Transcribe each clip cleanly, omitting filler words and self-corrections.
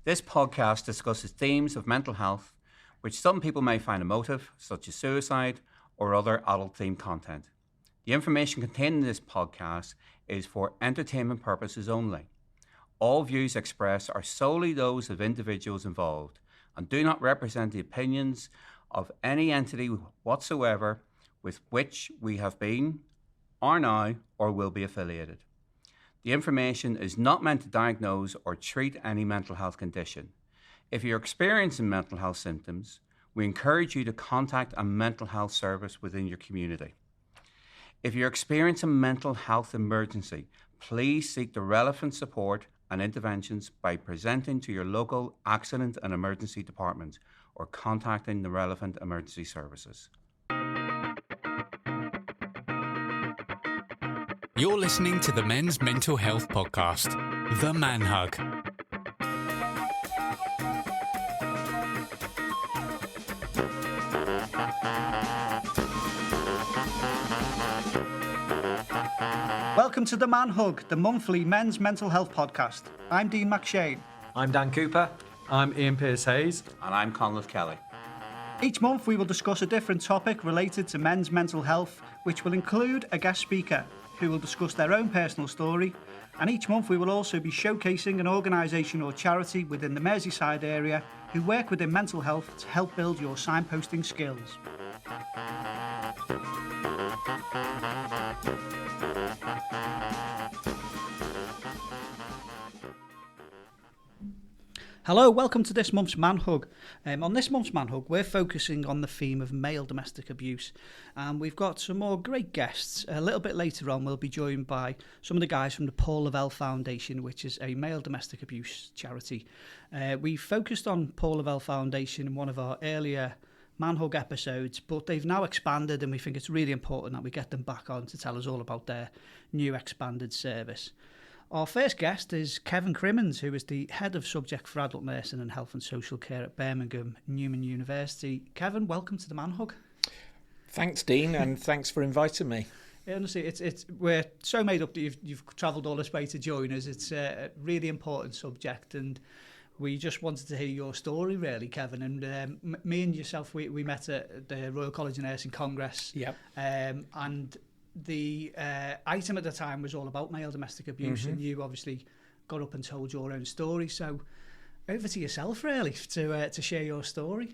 This podcast discusses themes of mental health, which some people may find emotive, such as suicide or other adult-themed content. The information contained in this podcast is for entertainment purposes only. All views expressed are solely those of individuals involved and do not represent the opinions of any entity whatsoever with which we have been, are now, or will be affiliated. The information is not meant to diagnose or treat any mental health condition. If you're experiencing mental health symptoms, we encourage you to contact a mental health service within your community. If you're experiencing a mental health emergency, please seek the relevant support and interventions by presenting to your local accident and emergency department or contacting the relevant emergency services. You're listening to the Men's Mental Health Podcast, The Man Hug. Welcome to The Man Hug, the monthly men's mental health podcast. I'm Dean McShane. I'm Dan Cooper. I'm Ian Pearce-Hayes. And I'm Conleth Kelly. Each month we will discuss a different topic related to men's mental health, which will include a guest speaker who will discuss their own personal story. And each month we will also be showcasing an organisation or charity within the Merseyside area who work within mental health to help build your signposting skills. Hello, welcome to this month's Man Hug. On this month's Man Hug, we're focusing on the theme of male domestic abuse. And we've got some more great guests. A little bit later on, we'll be joined by some of the guys from the Paul Lavelle Foundation, which is a male domestic abuse charity. We focused on Paul Lavelle Foundation in one of our earlier Man Hug episodes, but they've now expanded and we think it's really important that we get them back on to tell us all about their new expanded service. Our first guest is Kevin Crimmons, who is the Head of Subject for Adult Nursing and Health and Social Care at Birmingham Newman University. Kevin, welcome to the Man Hug. Thanks, Dean, and thanks for inviting me. Yeah, honestly, we're so made up that you've travelled all this way to join us. It's a really important subject, and we just wanted to hear your story, really, Kevin. And me and yourself, we met at the Royal College of Nursing Congress. Yep. And the item at the time was all about male domestic abuse, and you obviously got up and told your own story. So over to yourself, really, to share your story.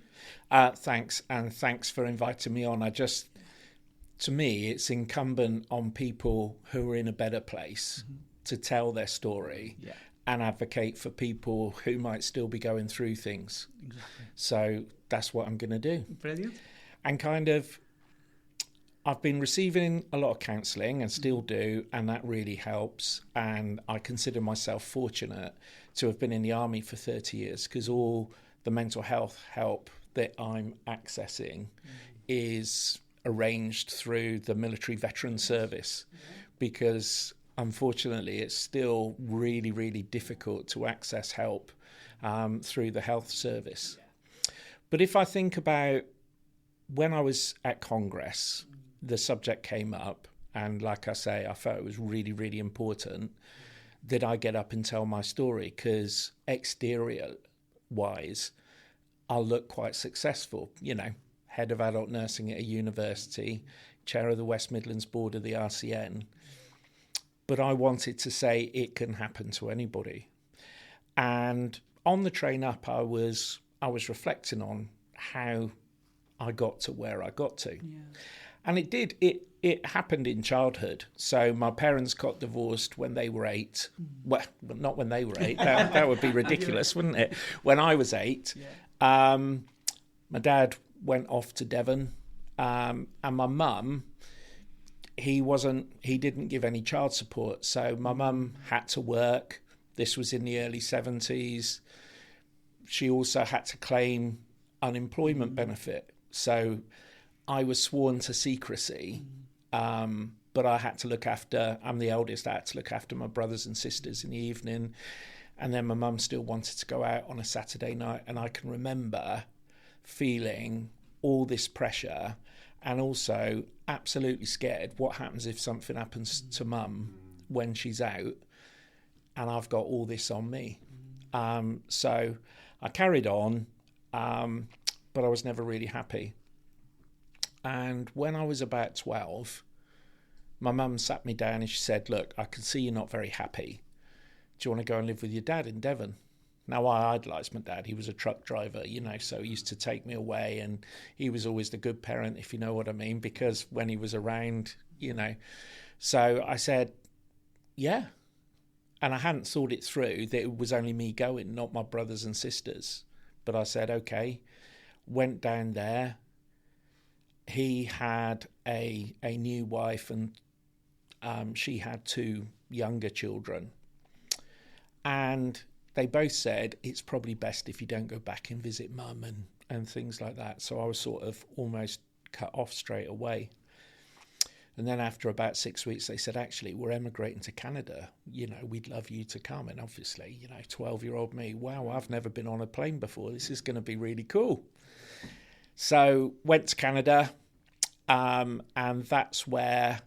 Thanks, and thanks for inviting me on. To me, it's incumbent on people who are in a better place to tell their story and advocate for people who might still be going through things. Exactly. So that's what I'm going to do. Brilliant. And I've been receiving a lot of counselling and still do, and that really helps. And I consider myself fortunate to have been in the army for 30 years because all the mental health help that I'm accessing is arranged through the military veteran service because unfortunately it's still really, really difficult to access help through the health service. But if I think about when I was at Congress, the subject came up, and like I say, I felt it was really, really important that I get up and tell my story because exterior-wise, I'll look quite successful. You know, head of adult nursing at a university, chair of the West Midlands board of the RCN. But I wanted to say it can happen to anybody. And on the train up, I was reflecting on how I got to where I got to. Yeah. And it happened in childhood. So my parents got divorced when they were 8. Well, not when they were 8. That would be ridiculous, wouldn't it? When I was 8, my dad went off to Devon, and my mum, he didn't give any child support. So my mum had to work. This was in the early 70s. She also had to claim unemployment benefit. So I was sworn to secrecy, but I had to look after, I'm the eldest, I had to look after my brothers and sisters in the evening. And then my mum still wanted to go out on a Saturday night. And I can remember feeling all this pressure and also absolutely scared. What happens if something happens to mum when she's out and I've got all this on me? So I carried on, but I was never really happy. And when I was about 12, my mum sat me down and she said, look, I can see you're not very happy. Do you want to go and live with your dad in Devon? Now, I idolised my dad. He was a truck driver, so he used to take me away, and he was always the good parent, if you know what I mean, because when he was around, So I said, yeah. And I hadn't thought it through that it was only me going, not my brothers and sisters. But I said, okay. Went down there. He had a new wife, and she had 2 younger children. And they both said, it's probably best if you don't go back and visit mum and things like that. So I was sort of almost cut off straight away. And then after about 6 weeks, they said, actually, we're emigrating to Canada. We'd love you to come. And obviously, 12-year-old me, wow, I've never been on a plane before. This is going to be really cool. So went to Canada, and that's where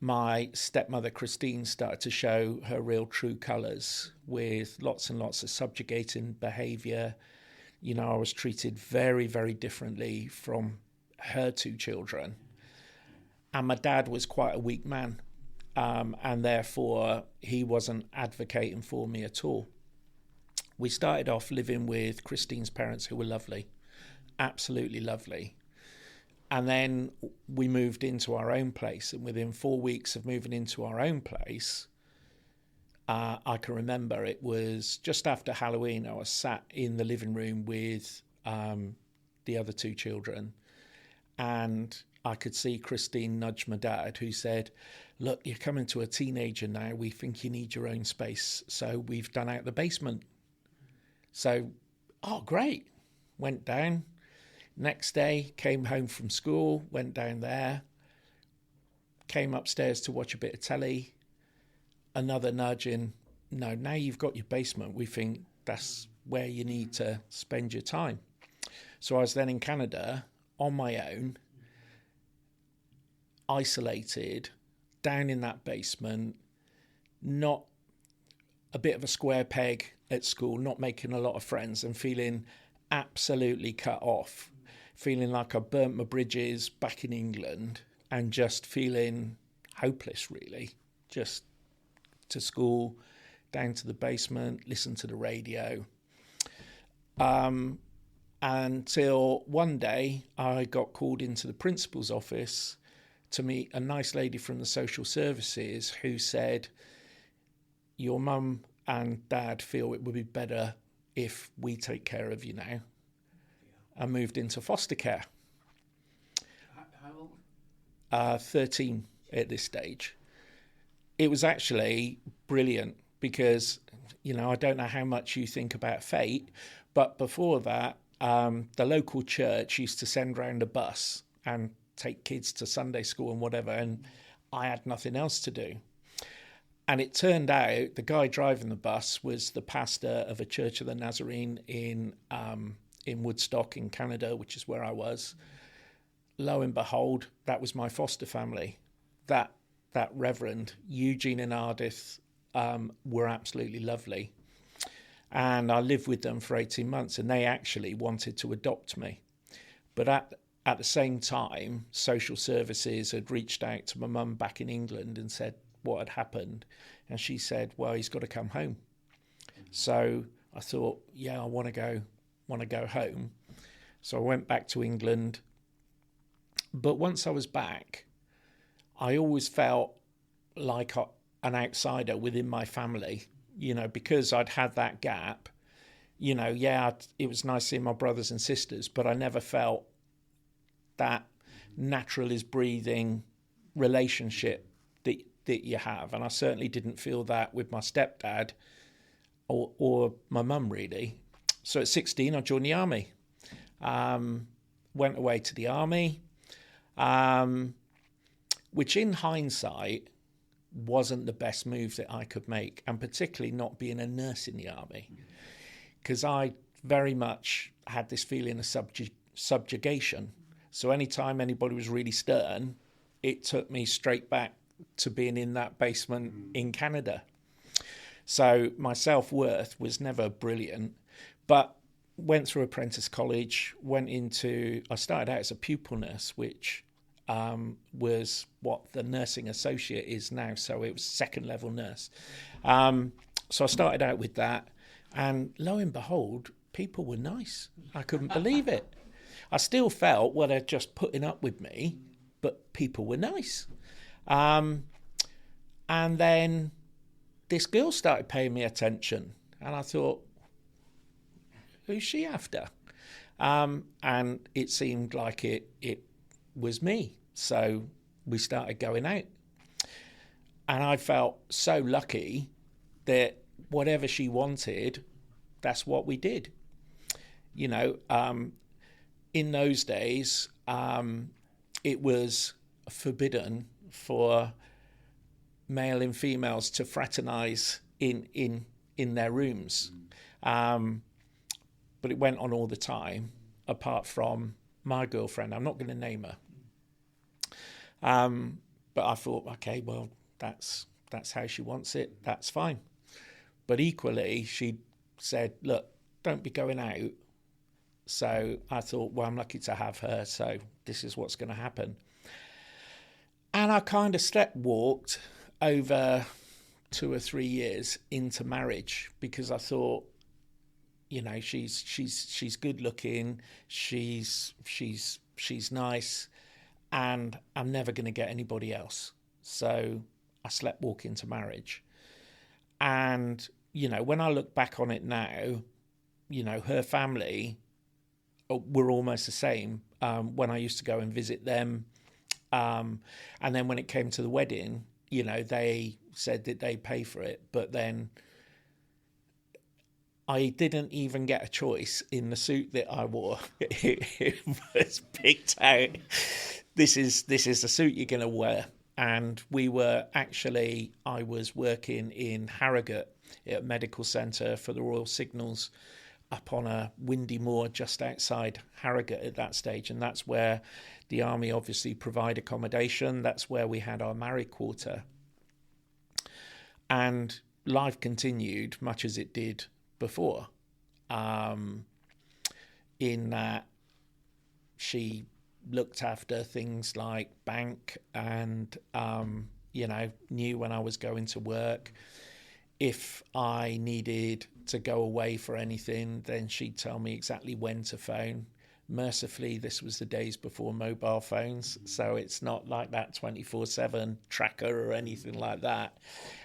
my stepmother, Christine, started to show her real true colours with lots and lots of subjugating behaviour. I was treated very, very differently from her 2 children. And my dad was quite a weak man, and therefore he wasn't advocating for me at all. We started off living with Christine's parents, who were lovely, absolutely lovely. And then we moved into our own place, and within 4 weeks of moving into our own place, I can remember it was just after Halloween. I was sat in the living room with the other 2 children, and I could see Christine nudge my dad, who said, look, you're coming to a teenager now. We think you need your own space. So we've done out the basement. So, oh, great. Went down. Next day, came home from school, went down there, came upstairs to watch a bit of telly. Another nudge in, no, now you've got your basement. We think that's where you need to spend your time. So I was then in Canada on my own, isolated, down in that basement, not a bit of a square peg at school, not making a lot of friends, and feeling absolutely cut off, feeling like I burnt my bridges back in England, and just feeling hopeless, really. Just to school, down to the basement, listen to the radio. Until one day I got called into the principal's office to meet a nice lady from the social services, who said, your mum and dad feel it would be better if we take care of you now. I moved into foster care. How old? 13 at this stage. It was actually brilliant because, I don't know how much you think about fate, but before that, the local church used to send round a bus and take kids to Sunday school and whatever, and I had nothing else to do. And it turned out the guy driving the bus was the pastor of a Church of the Nazarene in Woodstock in Canada, which is where I was. Lo and behold, that was my foster family. That Reverend, Eugene and Ardith, were absolutely lovely. And I lived with them for 18 months, and they actually wanted to adopt me. But at the same time, social services had reached out to my mum back in England and said what had happened. And she said, well, he's got to come home. So I thought, yeah, I want to go home. So I went back to England. But once I was back, I always felt like an outsider within my family, because I'd had that gap. It was nice seeing my brothers and sisters, but I never felt that natural as breathing relationship that you have. And I certainly didn't feel that with my stepdad or my mum, really. So at 16, I joined the army. Went away to the army, which in hindsight wasn't the best move that I could make, and particularly not being a nurse in the army, because I very much had this feeling of subjugation. So anytime anybody was really stern, it took me straight back to being in that basement in Canada. So my self-worth was never brilliant, but went through apprentice college, I started out as a pupil nurse, which was what the nursing associate is now. So it was second level nurse. So I started out with that, and lo and behold, people were nice. I couldn't believe it. I still felt, well, they're just putting up with me, but people were nice. And then this girl started paying me attention, and I thought, who's she after? And it seemed like it was me. So we started going out. And I felt so lucky that whatever she wanted, that's what we did. You know, in those days, it was forbidden for male and females to fraternize in their rooms. But it went on all the time, apart from my girlfriend. I'm not going to name her. But I thought, okay, well, that's how she wants it. That's fine. But equally, she said, look, don't be going out. So I thought, well, I'm lucky to have her, so this is what's going to happen. And I kind of walked over 2 or 3 years into marriage, because I thought, you know, she's good looking, she's nice, and I'm never going to get anybody else. So I walk into marriage. And, you know, when I look back on it now, you know, her family were almost the same when I used to go and visit them. And then when it came to the wedding, you know, they said that they'd pay for it. But then I didn't even get a choice in the suit that I wore. It was picked out. This is the suit you're going to wear. And I was working in Harrogate at a medical centre for the Royal Signals up on a windy moor just outside Harrogate at that stage. And that's where the Army obviously provide accommodation. That's where we had our married quarter. And life continued much as it did before, in that she looked after things like bank and, you know, knew when I was going to work. If I needed to go away for anything, then she'd tell me exactly when to phone. Mercifully, this was the days before mobile phones, so it's not like that 24/7 tracker or anything like that.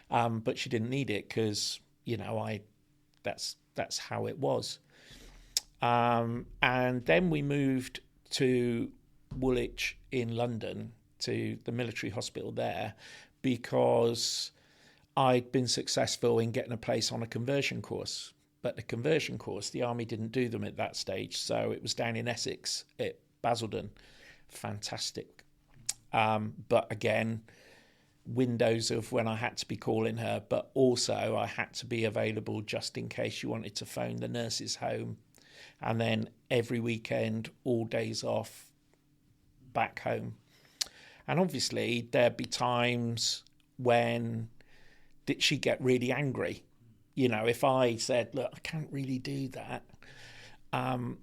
But she didn't need it because, you know, that's how it was. And then we moved to Woolwich in London, to the military hospital there, because I'd been successful in getting a place on a conversion course. But the conversion course, the Army didn't do them at that stage, so it was down in Essex at Basildon. Fantastic. But again, windows of when I had to be calling her, but also I had to be available just in case you wanted to phone the nurses home. And then every weekend, all days off, back home. And obviously there'd be times when she'd get really angry. You know, if I said, look, I can't really do that.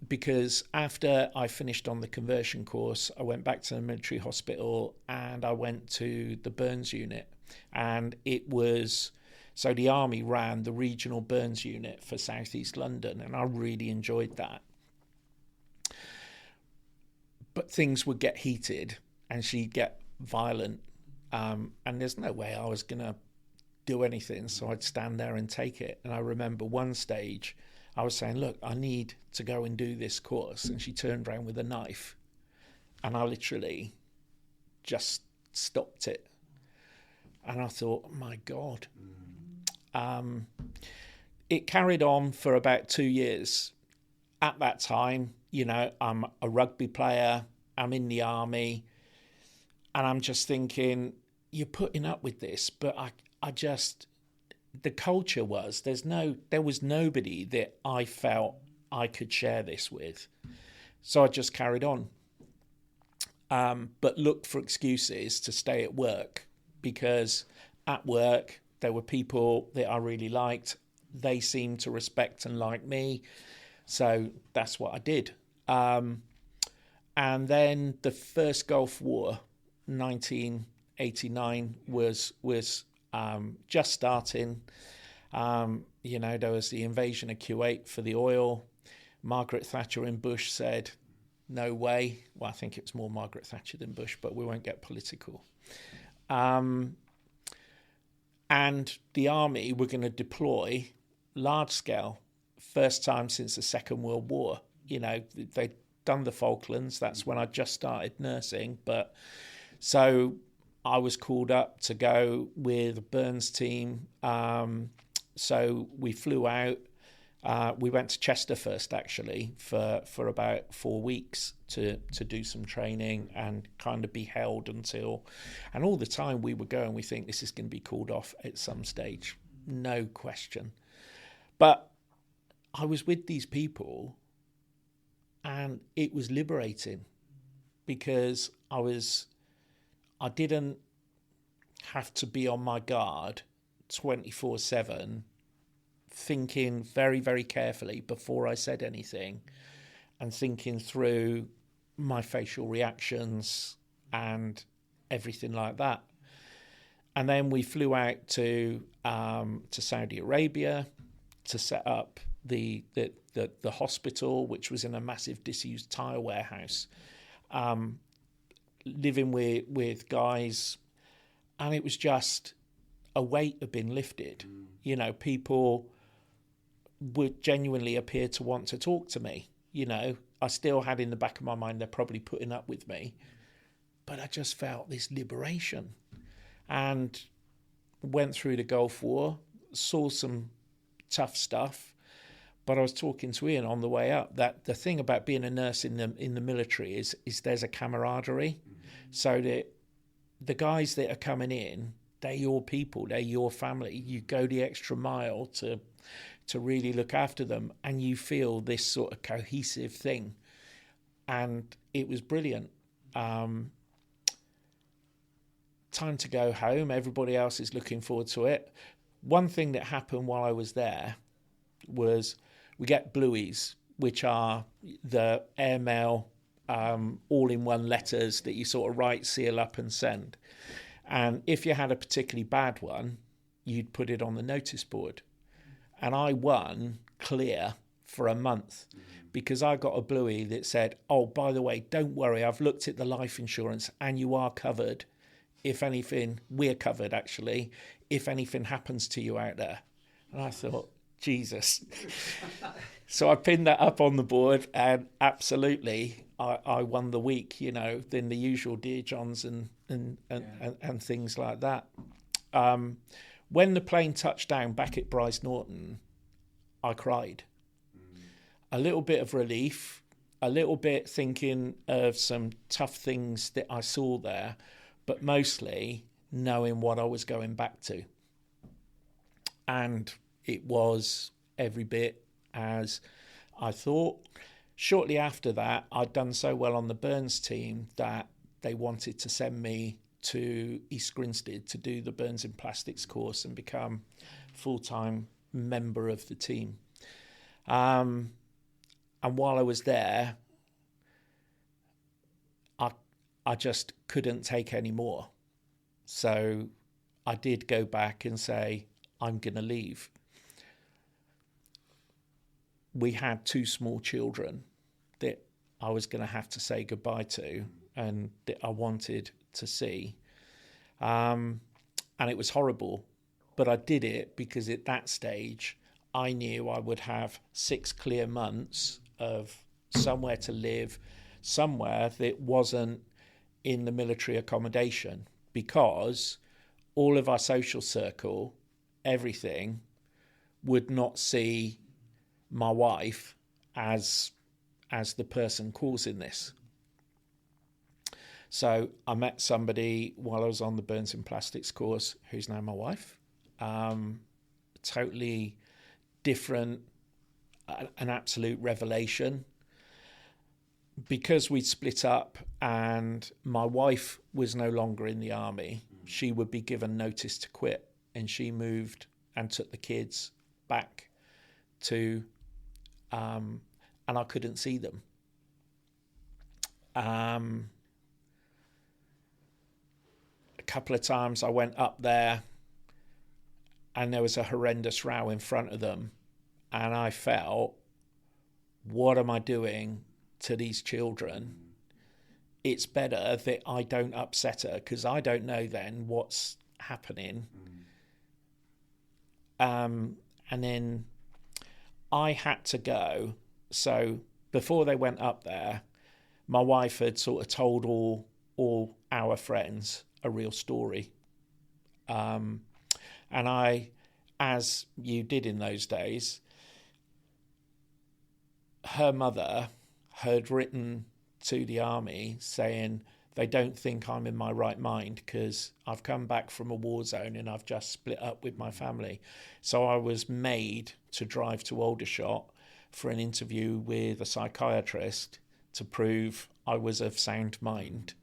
Because after I finished on the conversion course, I went back to the military hospital and I went to the burns unit. And it was, so the Army ran the regional burns unit for South East London, and I really enjoyed that. But things would get heated and she'd get violent. And there's no way I was going to do anything, so I'd stand there and take it. And I remember one stage I was saying, look, I need to go and do this course, and she turned around with a knife, and I literally just stopped it. And I thought, oh my God. It carried on for about 2 years. At that time, you know, I'm a rugby player, I'm in the Army, and I'm just thinking, you're putting up with this, but I just, the culture was, there was nobody that I felt I could share this with. So I just carried on. But looked for excuses to stay at work, because at work There were people that I really liked. They seemed to respect and like me. So that's what I did. And then the first Gulf War, 1989, was just starting. There was the invasion of Kuwait for the oil. Margaret Thatcher in Bush said, no way. Well, I think it was more Margaret Thatcher than Bush, but we won't get political. And the army were going to deploy large scale, first time since the Second World War. They'd done the Falklands. That's when I just started nursing. But so I was called up to go with a Burns team. So we flew out. We went to Chester first, actually, for about 4 weeks to do some training and kind of be held until... And all the time we were going, we think this is going to be called off at some stage. No question. But I was with these people and it was liberating because I didn't have to be on my guard 24/7, thinking very, very carefully before I said anything and thinking through my facial reactions and everything like that. And then we flew out to Saudi Arabia to set up the hospital, which was in a massive disused tyre warehouse, living with guys, and it was just a weight had been lifted. People would genuinely appear to want to talk to me. I still had in the back of my mind they're probably putting up with me, but I just felt this liberation and went through the Gulf War, saw some tough stuff. But I was talking to Ian on the way up that the thing about being a nurse in the military is there's a camaraderie, so that the guys that are coming in, they're your people, they're your family. You go the extra mile to really look after them, and you feel this sort of cohesive thing. And it was brilliant. Time to go home. Everybody else is looking forward to it. One thing that happened while I was there was we get blueies, which are the airmail all-in-one letters that you sort of write, seal up and send. And if you had a particularly bad one, you'd put it on the notice board. And I won clear for a month because I got a bluey that said, oh, by the way, don't worry, I've looked at the life insurance and you are covered. If anything, we're covered, actually, if anything happens to you out there. And I thought, Jesus. So I pinned that up on the board, and absolutely, I won the week, then the usual Dear Johns and things like that. When the plane touched down back at Bryce Norton, I cried. A little bit of relief, a little bit thinking of some tough things that I saw there, but mostly knowing what I was going back to. And it was every bit as I thought. Shortly after that, I'd done so well on the Burns team that they wanted to send me to East Grinstead to do the Burns in Plastics course and become a full-time member of the team. And while I was there, I just couldn't take any more. So I did go back and say, I'm going to leave. We had 2 small children that I was going to have to say goodbye to and that I wanted to see. And it was horrible, but I did it because at that stage, I knew I would have 6 clear months of somewhere to live, somewhere that wasn't in the military accommodation, because all of our social circle, everything, would not see my wife as the person causing this. So I met somebody while I was on the Burns in Plastics course who's now my wife. Totally different, an absolute revelation. Because we'd split up and my wife was no longer in the army, she would be given notice to quit and she moved and took the kids back to, and I couldn't see them. A couple of times I went up there and there was a horrendous row in front of them, and I felt, what am I doing to these children? It's better that I don't upset her, because I don't know then what's happening. And then I had to go. So before they went up there, my wife had sort of told all our friends a real story. And I, as you did in those days, her mother had written to the army saying, they don't think I'm in my right mind because I've come back from a war zone and I've just split up with my family. So I was made to drive to Aldershot for an interview with a psychiatrist to prove I was of sound mind.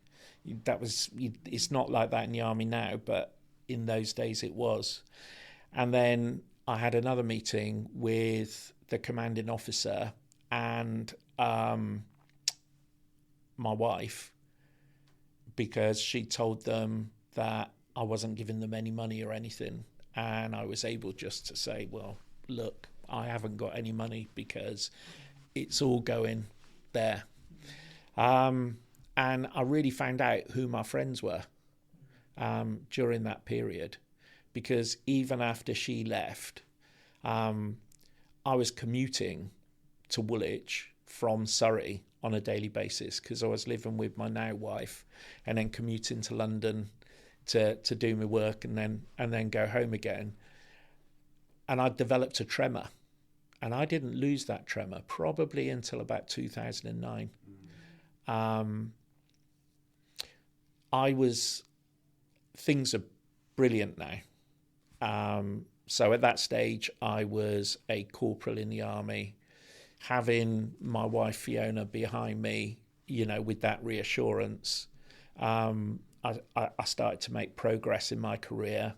It's not like that in the army now, but in those days it was. And then I had another meeting with the commanding officer and my wife, because she told them that I wasn't giving them any money or anything. And I was able just to say, well, look, I haven't got any money because it's all going there. And I really found out who my friends were during that period, because even after she left, I was commuting to Woolwich from Surrey on a daily basis, because I was living with my now wife and then commuting to London to do my work and then go home again. And I developed a tremor, and I didn't lose that tremor probably until about 2009. Things are brilliant now. So at that stage, I was a corporal in the army. Having my wife Fiona behind me, with that reassurance, I started to make progress in my career,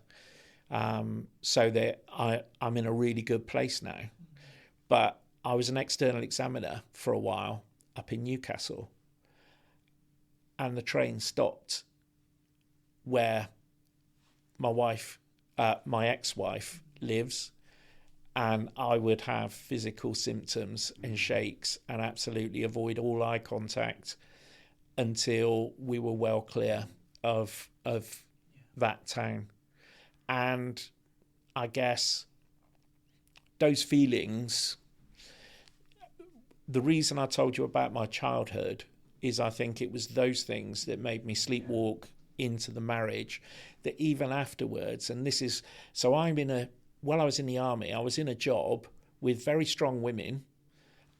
so that I'm in a really good place now. But I was an external examiner for a while up in Newcastle, and the train stopped where my ex-wife lives. And I would have physical symptoms and shakes and absolutely avoid all eye contact until we were well clear of that town. And I guess those feelings, the reason I told you about my childhood is I think it was those things that made me sleepwalk into the marriage, that even afterwards, and this is, so while I was in the army, I was in a job with very strong women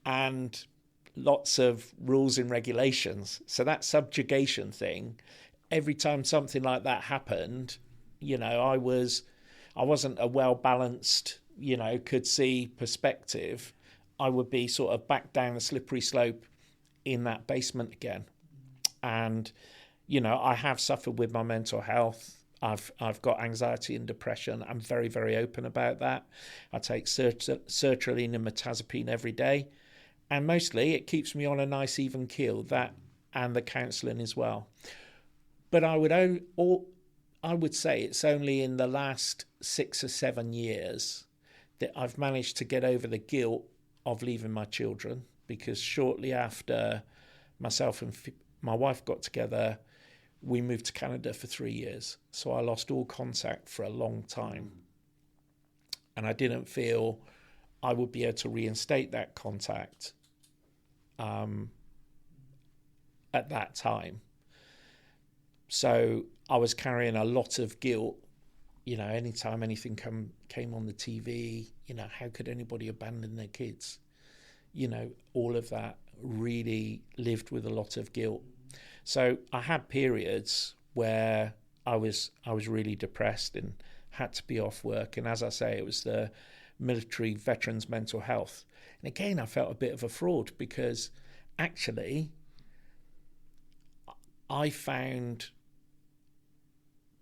and lots of rules and regulations. So that subjugation thing, every time something like that happened, I wasn't a well-balanced, could see perspective. I would be sort of back down the slippery slope in that basement again. And, I have suffered with my mental health. I've got anxiety and depression. I'm very, very open about that. I take sertraline and mirtazapine every day, and mostly it keeps me on a nice even keel. That and the counselling as well. But I would say it's only in the last 6 or 7 years that I've managed to get over the guilt of leaving my children, because shortly after myself and my wife got together, we moved to Canada for 3 years. So I lost all contact for a long time. And I didn't feel I would be able to reinstate that contact at that time. So I was carrying a lot of guilt. Anytime anything came on the TV, how could anybody abandon their kids? All of that really lived with a lot of guilt. So I had periods where I was really depressed and had to be off work. And as I say, it was the military veterans' mental health. And again, I felt a bit of a fraud, because actually I found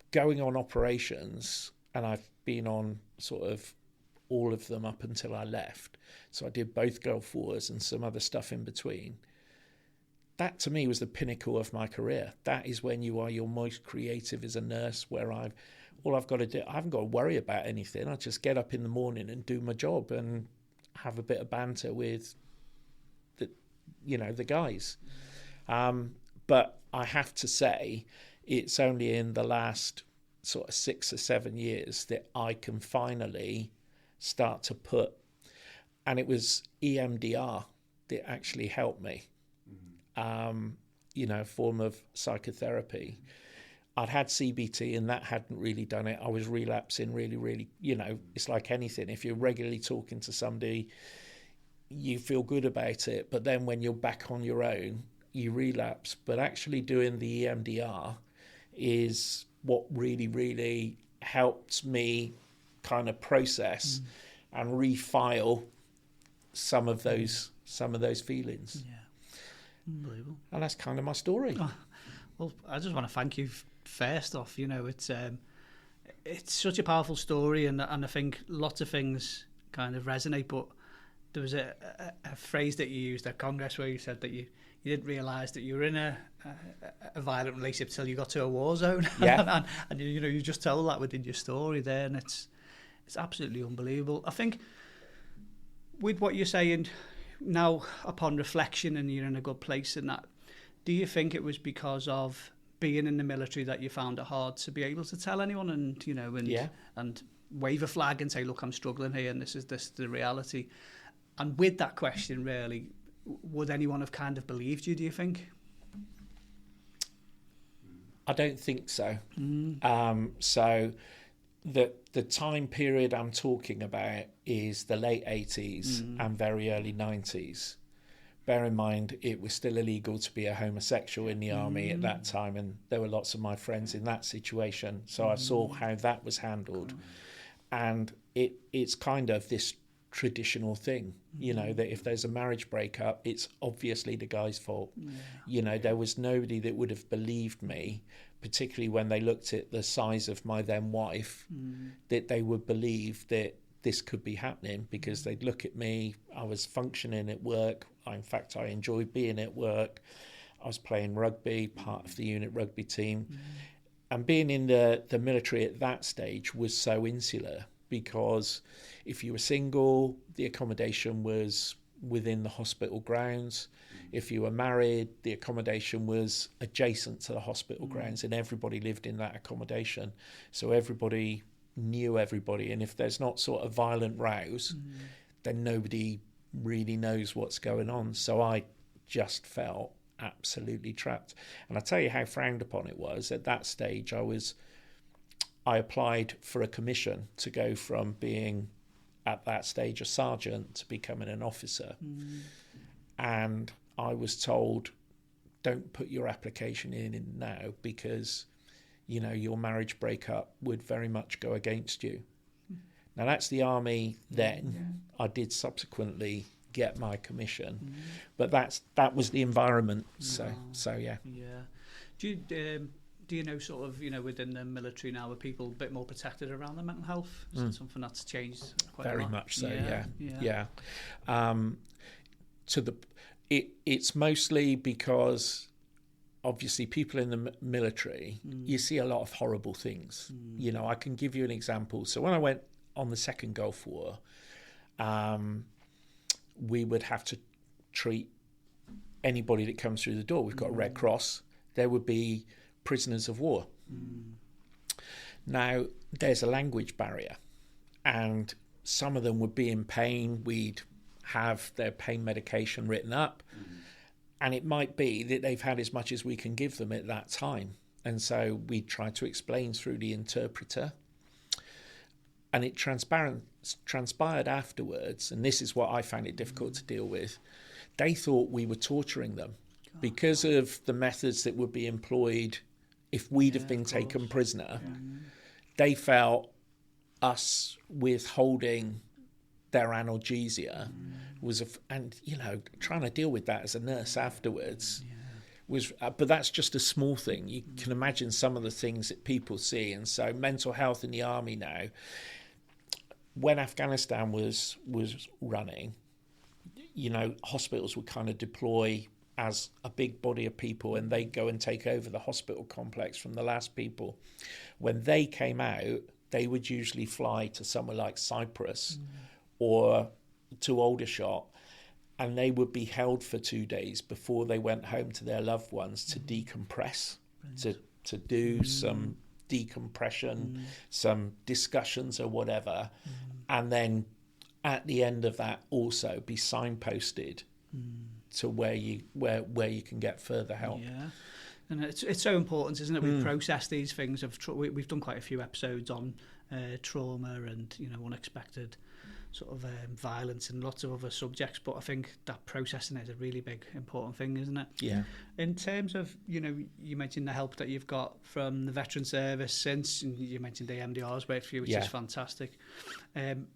going on operations and I've been on sort of all of them up until I left. So I did both Gulf Wars and some other stuff in between. That to me was the pinnacle of my career. That is when you are your most creative as a nurse, where all I've got to do, I haven't got to worry about anything. I just get up in the morning and do my job and have a bit of banter with the guys. But I have to say, it's only in the last sort of 6 or 7 years that I can finally start to put, and it was EMDR that actually helped me, a form of psychotherapy. I'd had CBT and that hadn't really done it. I was relapsing really, really, it's like anything. If you're regularly talking to somebody, you feel good about it. But then when you're back on your own, you relapse. But actually doing the EMDR is what really, really helped me kind of process and refile some of those feelings. Yeah. Unbelievable. And that's kind of my story. Oh, well, I just want to thank you first off. It's such a powerful story, and I think lots of things kind of resonate. But there was a phrase that you used at Congress where you said that you didn't realise that you were in a violent relationship till you got to a war zone. Yeah. and you just tell that within your story there, and it's absolutely unbelievable. I think with what you're saying now, upon reflection, and you're in a good place in that, do you think it was because of being in the military that you found it hard to be able to tell anyone and wave a flag and say, look, I'm struggling here and this is the reality? And with that question, really, would anyone have kind of believed you, do you think? I don't think so. So the time period I'm talking about is the late 80s and very early 90s. Bear in mind, it was still illegal to be a homosexual in the army at that time, and there were lots of my friends in that situation. So I saw how that was handled. And it's kind of this traditional thing, that if there's a marriage breakup, it's obviously the guy's fault. There was nobody that would have believed me, particularly when they looked at the size of my then wife, that they would believe that this could be happening, because they'd look at me. I was functioning at work. In fact, I enjoyed being at work. I was playing rugby, part of the unit rugby team. And being in the military at that stage was so insular, because if you were single, the accommodation was within the hospital grounds. If you were married, the accommodation was adjacent to the hospital grounds, and everybody lived in that accommodation. So everybody knew everybody, and if there's not sort of violent rows, then nobody really knows what's going on. So I just felt absolutely trapped. And I tell you how frowned upon it was. At that stage, I applied for a commission to go from being, at that stage, a sergeant to becoming an officer. And I was told, don't put your application in now, because your marriage breakup would very much go against you. Now, that's the army then. I did subsequently get my commission, but that was the environment. So yeah. Do you know sort of, within the military now, are people a bit more protected around their mental health? Is it something that's changed quite Very a lot? much so, yeah. It's mostly because obviously people in the military, you see a lot of horrible things. I can give you an example. So when I went on the second Gulf War, we would have to treat anybody that comes through the door. We've got a Red Cross. There would be prisoners of war. Now, there's a language barrier, and some of them would be in pain. We'd have their pain medication written up, and it might be that they've had as much as we can give them at that time. And so we try to explain through the interpreter. And it transpired afterwards, and this is what I found it difficult to deal with. They thought we were torturing them because of the methods that would be employed if we'd have been taken prisoner. They felt us withholding their analgesia was, and trying to deal with that as a nurse afterwards but that's just a small thing. You can imagine some of the things that people see. And so mental health in the army now, when Afghanistan was running, you know, hospitals would kind of deploy as a big body of people, and they'd go and take over the hospital complex from the last people. When they came out, they would usually fly to somewhere like Cyprus or to Aldershot, and they would be held for 2 days before they went home to their loved ones to decompress, to do some decompression, some discussions or whatever, and then at the end of that also be signposted to where you can get further help. Yeah. And it's so important, isn't it? We process these things. We've done quite a few episodes on trauma and, you know, unexpected sort of violence and lots of other subjects, but I think that processing is a really big important thing, isn't it? Yeah. In terms of, you know, you mentioned the help that you've got from the veteran service since, and you mentioned the MDR's worked for you, which is fantastic.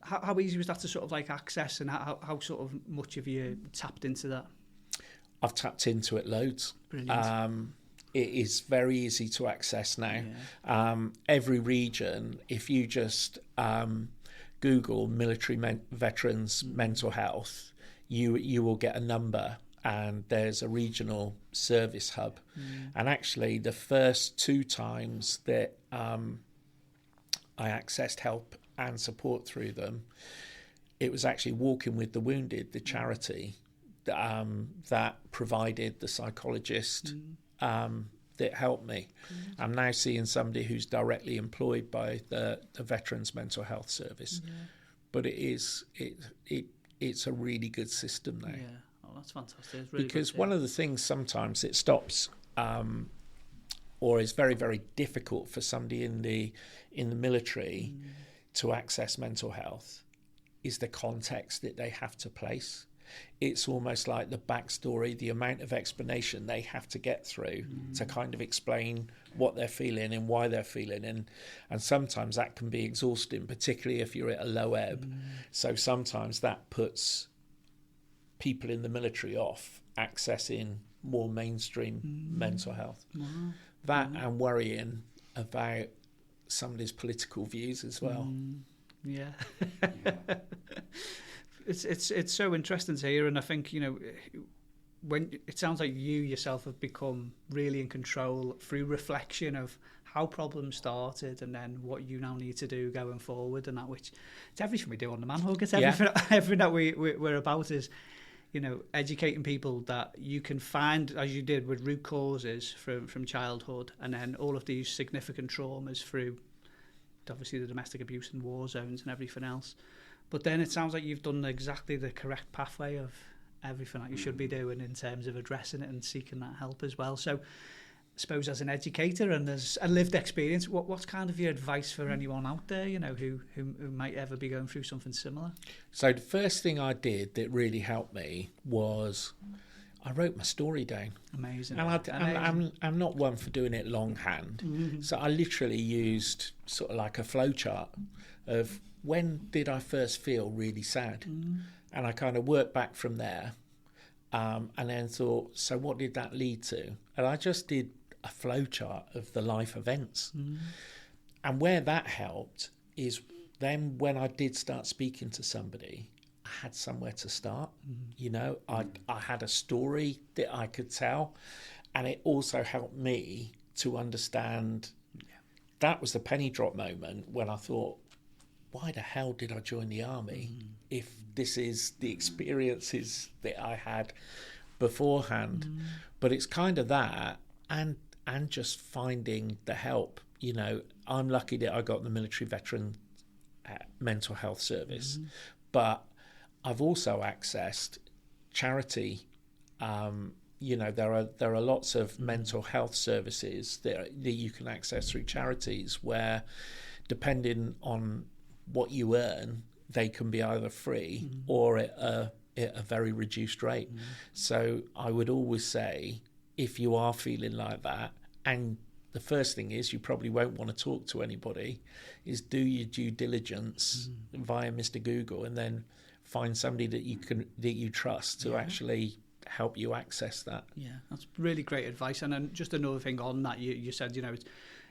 How easy was that to sort of like access, and how sort of much have you tapped into that? I've tapped into it loads. Brilliant. It is very easy to access now. Every region, if you just Google military veterans mental health, you will get a number, and there's a regional service hub. And actually the first 2 times that I accessed help and support through them, it was actually Walking with the Wounded, the charity that provided the psychologist that helped me. I'm now seeing somebody who's directly employed by the Veterans Mental Health Service. But it's a really good system now. Yeah, oh, that's fantastic. It's really because good, one of the things sometimes it stops or is very, very difficult for somebody in the military to access mental health is the context that they have to place. It's almost like the backstory, the amount of explanation they have to get through to kind of explain what they're feeling and why they're feeling. And sometimes that can be exhausting, particularly if you're at a low ebb. So sometimes that puts people in the military off accessing more mainstream mental health. That and worrying about somebody's political views as well. Yeah. It's so interesting to hear, and I think, you know, when it sounds like you yourself have become really in control through reflection of how problems started and then what you now need to do going forward, and that, which it's everything we do on the Manhug. It's everything that we're about is, you know, educating people that you can find, as you did with root causes from childhood, and then all of these significant traumas through obviously the domestic abuse and war zones and everything else. But then it sounds like you've done exactly the correct pathway of everything that you should be doing in terms of addressing it and seeking that help as well. So I suppose as an educator and as a lived experience, what's kind of your advice for anyone out there, you know, who might ever be going through something similar? So the first thing I did that really helped me was I wrote my story down. Amazing. And I'm not one for doing it longhand. So I literally used sort of like a flow chart of when did I first feel really sad? And I kind of worked back from there and then thought, so what did that lead to? And I just did a flow chart of the life events. And where that helped is then when I did start speaking to somebody, I had somewhere to start. You know, I had a story that I could tell, and it also helped me to understand. That was the penny drop moment when I thought, why the hell did I join the army if this is the experiences that I had beforehand? But it's kind of that, and just finding the help. You know, I'm lucky that I got the military veteran mental health service, but I've also accessed charity. You know, there are lots of mental health services that you can access through charities where, depending on what you earn, they can be either free or at a very reduced rate. So I would always say, if you are feeling like that, and the first thing is you probably won't want to talk to anybody, is do your due diligence via Mr. Google, and then find somebody that you trust to actually help you access that. Yeah, that's really great advice. And then just another thing on that, you said,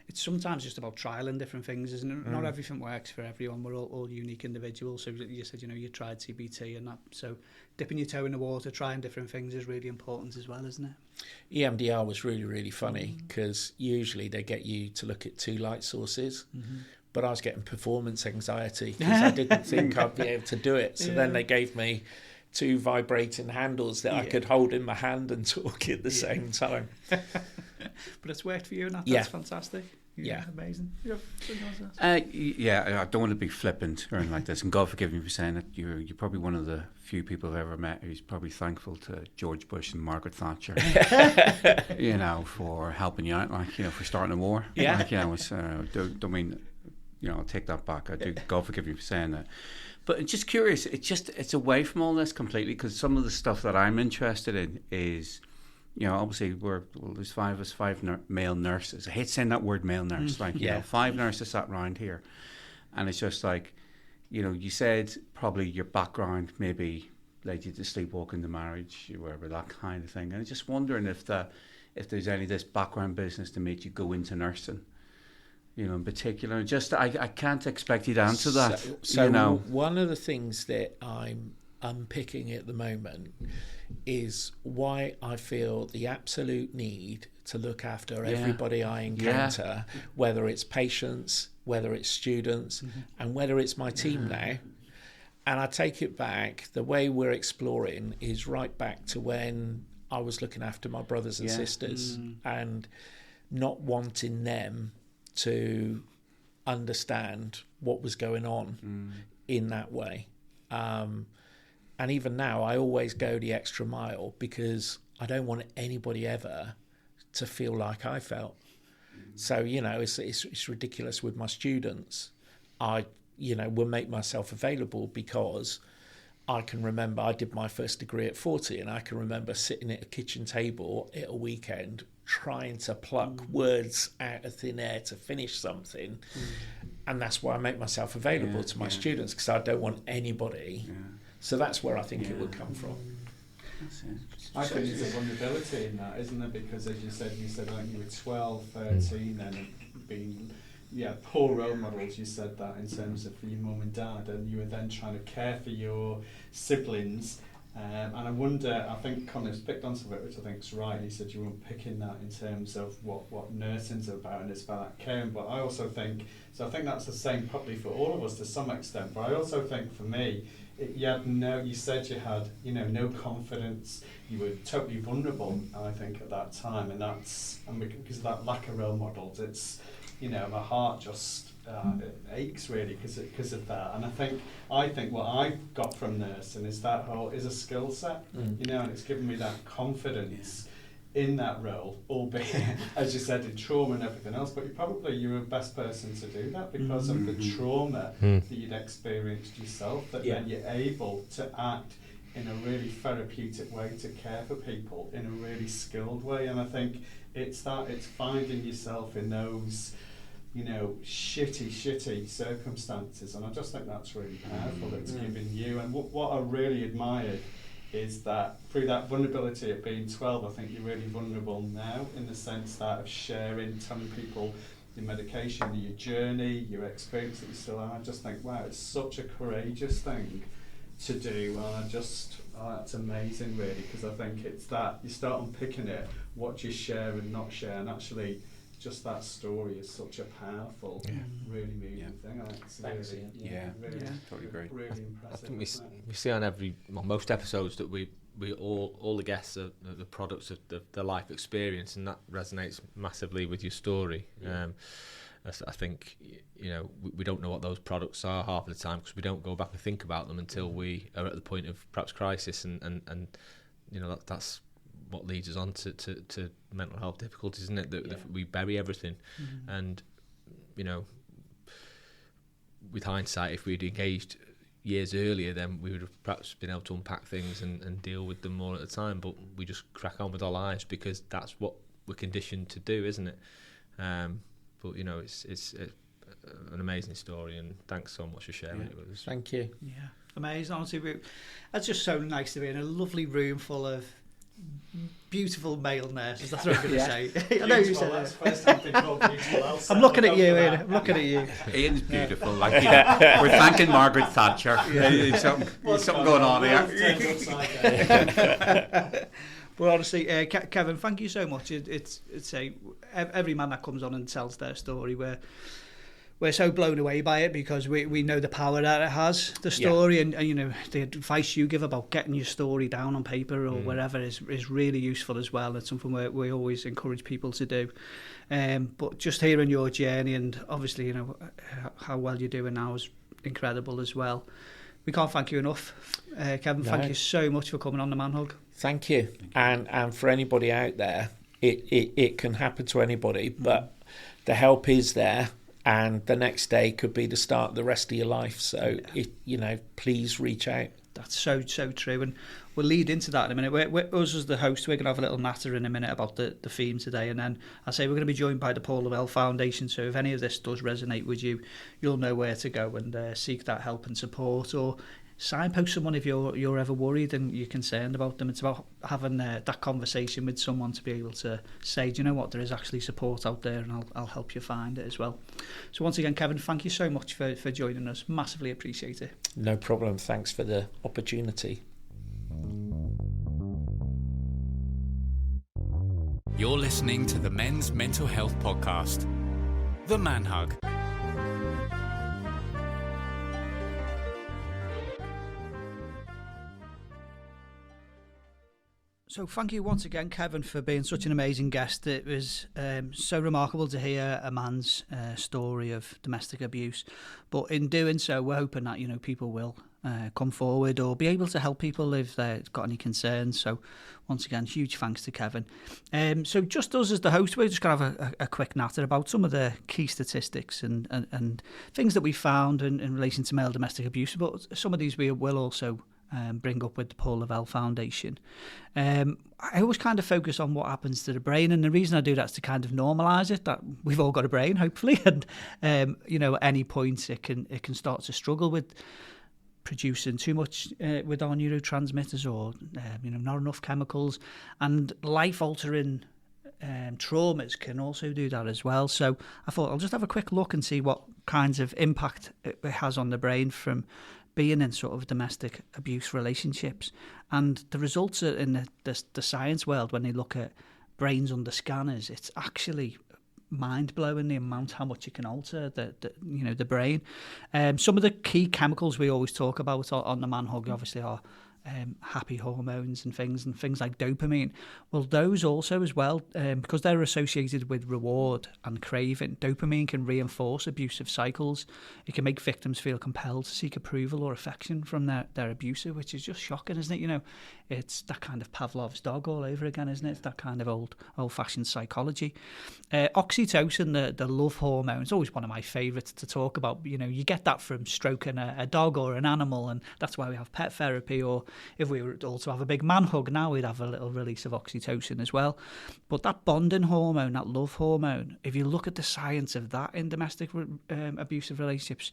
it's sometimes just about trialing different things, isn't it? Not everything works for everyone. We're all unique individuals. So you said, you tried CBT and that. So dipping your toe in the water, trying different things is really important as well, isn't it? EMDR was really, really funny because usually they get you to look at 2 light sources. But I was getting performance anxiety because I didn't think I'd be able to do it. So then they gave me 2 vibrating handles that I could hold in my hand and talk at the same time. But it's worked for you, and that's fantastic. Yeah. Amazing. I don't want to be flippant or anything like this, and God forgive me for saying it. You're probably one of the few people I've ever met who's probably thankful to George Bush and Margaret Thatcher, for helping you out, for starting a war. Yeah. Don't mean, I'll take that back. I do. God forgive me for saying that. But just curious, it's away from all this completely, because some of the stuff that I'm interested in is, obviously there's 5 of us, 5 male nurses. I hate saying that word, male nurse. 5 nurses sat around here, and it's just like, you said probably your background maybe led you to sleepwalking to marriage, whatever, that kind of thing. And I'm just wondering if there's any of this background business that made you go into nursing, in particular. Just I can't expect you to answer that. So one of the things that I'm unpicking at the moment is why I feel the absolute need to look after everybody I encounter, whether it's patients, whether it's students, and whether it's my team now. And I take it back, the way we're exploring is right back to when I was looking after my brothers and sisters and not wanting them to understand what was going on in that way. And even now, I always go the extra mile because I don't want anybody ever to feel like I felt. So, it's ridiculous with my students. I, will make myself available because I can remember I did my first degree at 40, and I can remember sitting at a kitchen table at a weekend trying to pluck words out of thin air to finish something. And that's why I make myself available to my students, because I don't want anybody... So that's where I think it would come from. I think there's a vulnerability in that, isn't there? Because as you said like you were 12, 13 then, and being poor role models, you said that in terms of for your mum and dad, and you were then trying to care for your siblings. And I wonder, I think Connor's picked on some of it, which I think is right. He said you weren't picking that in terms of what nursing's about, and it's about that caring. But I also think, I think that's the same probably for all of us to some extent. But I also think for me, you said you had, no confidence. You were totally vulnerable, I think, at that time, and because of that lack of role models, it's, my heart just it aches really because of that. And I think what I got from nursing is that is a skill set, and it's given me that confidence in that role, albeit, as you said, in trauma and everything else, but you're the best person to do that because of the trauma that you'd experienced yourself, that then you're able to act in a really therapeutic way to care for people in a really skilled way. And I think it's finding yourself in those, shitty circumstances, and I just think that's really powerful. It's given you, and what I really admired is that through that vulnerability of being 12, I think you're really vulnerable now in the sense that of sharing, telling people your medication, your journey, your experience that you still have. I just think, wow, it's such a courageous thing to do, and that's amazing really, because I think it's that you start unpicking it, what you share and not share, and actually just that story is such a powerful, really moving thing. I think it's totally agree. I Really impressive. think we see on most episodes that we all the guests are the products of their life experience, and that resonates massively with your story. I think we don't know what those products are half of the time because we don't go back and think about them until we are at the point of perhaps crisis, and that's what leads us on to mental health difficulties, isn't it? That we bury everything, and with hindsight, if we'd engaged years earlier, then we would have perhaps been able to unpack things and deal with them more at the time. But we just crack on with our lives because that's what we're conditioned to do, isn't it? But it's an amazing story, and thanks so much for sharing it with us. Thank you. Yeah, amazing. Honestly, it's just so nice to be in a lovely room full of beautiful male nurses. That's what I'm going to say. I know you said that. First time been called beautiful. I'm looking at you, Ian. I'm looking at you. Ian's beautiful. Like, you know, we're thanking Margaret Thatcher. There's something going on here. Well, honestly, Kevin, thank you so much. It's every man that comes on and tells their story, we're so blown away by it because we know the power that it has, the story, and you know, the advice you give about getting your story down on paper or wherever is really useful as well. It's something we always encourage people to do. But just hearing your journey, and obviously, you know, how well you're doing now is incredible as well. We can't thank you enough. Kevin, thank you so much for coming on the Man Hug. Thank you. And for anybody out there, it can happen to anybody, but the help is there. And the next day could be the start of the rest of your life. So, please reach out. That's so true. And we'll lead into that in a minute. Us as the host, we're going to have a little natter in a minute about the theme today. And then I say we're going to be joined by the Paul Lavelle Foundation. So if any of this does resonate with you, you'll know where to go and seek that help and support, or signpost someone if you're ever worried and you're concerned about them. It's about having that conversation with someone to be able to say, do you know what, there is actually support out there, and I'll help you find it as well. So once again, Kevin, thank you so much for joining us. Massively appreciate it. No problem. Thanks for the opportunity. You're listening to the Men's Mental Health Podcast, The Man Hug. So thank you once again, Kevin, for being such an amazing guest. It was so remarkable to hear a man's story of domestic abuse. But in doing so, we're hoping that, you know, people will come forward or be able to help people if they've got any concerns. So once again, huge thanks to Kevin. So just us as the host, we're just going to have a quick natter about some of the key statistics and things that we found in relation to male domestic abuse. But some of these we will also bring up with the Paul Lavelle Foundation. I always kind of focus on what happens to the brain, and the reason I do that is to kind of normalise it, that we've all got a brain, hopefully, and at any point it can start to struggle with producing too much with our neurotransmitters, or not enough chemicals, and life-altering traumas can also do that as well. So I thought I'll just have a quick look and see what kinds of impact it has on the brain from being in sort of domestic abuse relationships. And the results are in the science world, when they look at brains under scanners, it's actually mind-blowing the amount how much it can alter the brain. Some of the key chemicals we always talk about on the Man Hug obviously are happy hormones and things like dopamine. Well, those also as well, because they're associated with reward and craving. Dopamine can reinforce abusive cycles. It can make victims feel compelled to seek approval or affection from their abuser, which is just shocking, isn't it? You know, it's that kind of Pavlov's dog all over again, isn't it? It's that kind of old-fashioned psychology. Oxytocin, the love hormone, is always one of my favourites to talk about. You know, you get that from stroking a dog or an animal, and that's why we have pet therapy. Or if we were also have a big man hug now, we'd have a little release of oxytocin as well. But that bonding hormone, that love hormone, if you look at the science of that in domestic abusive relationships,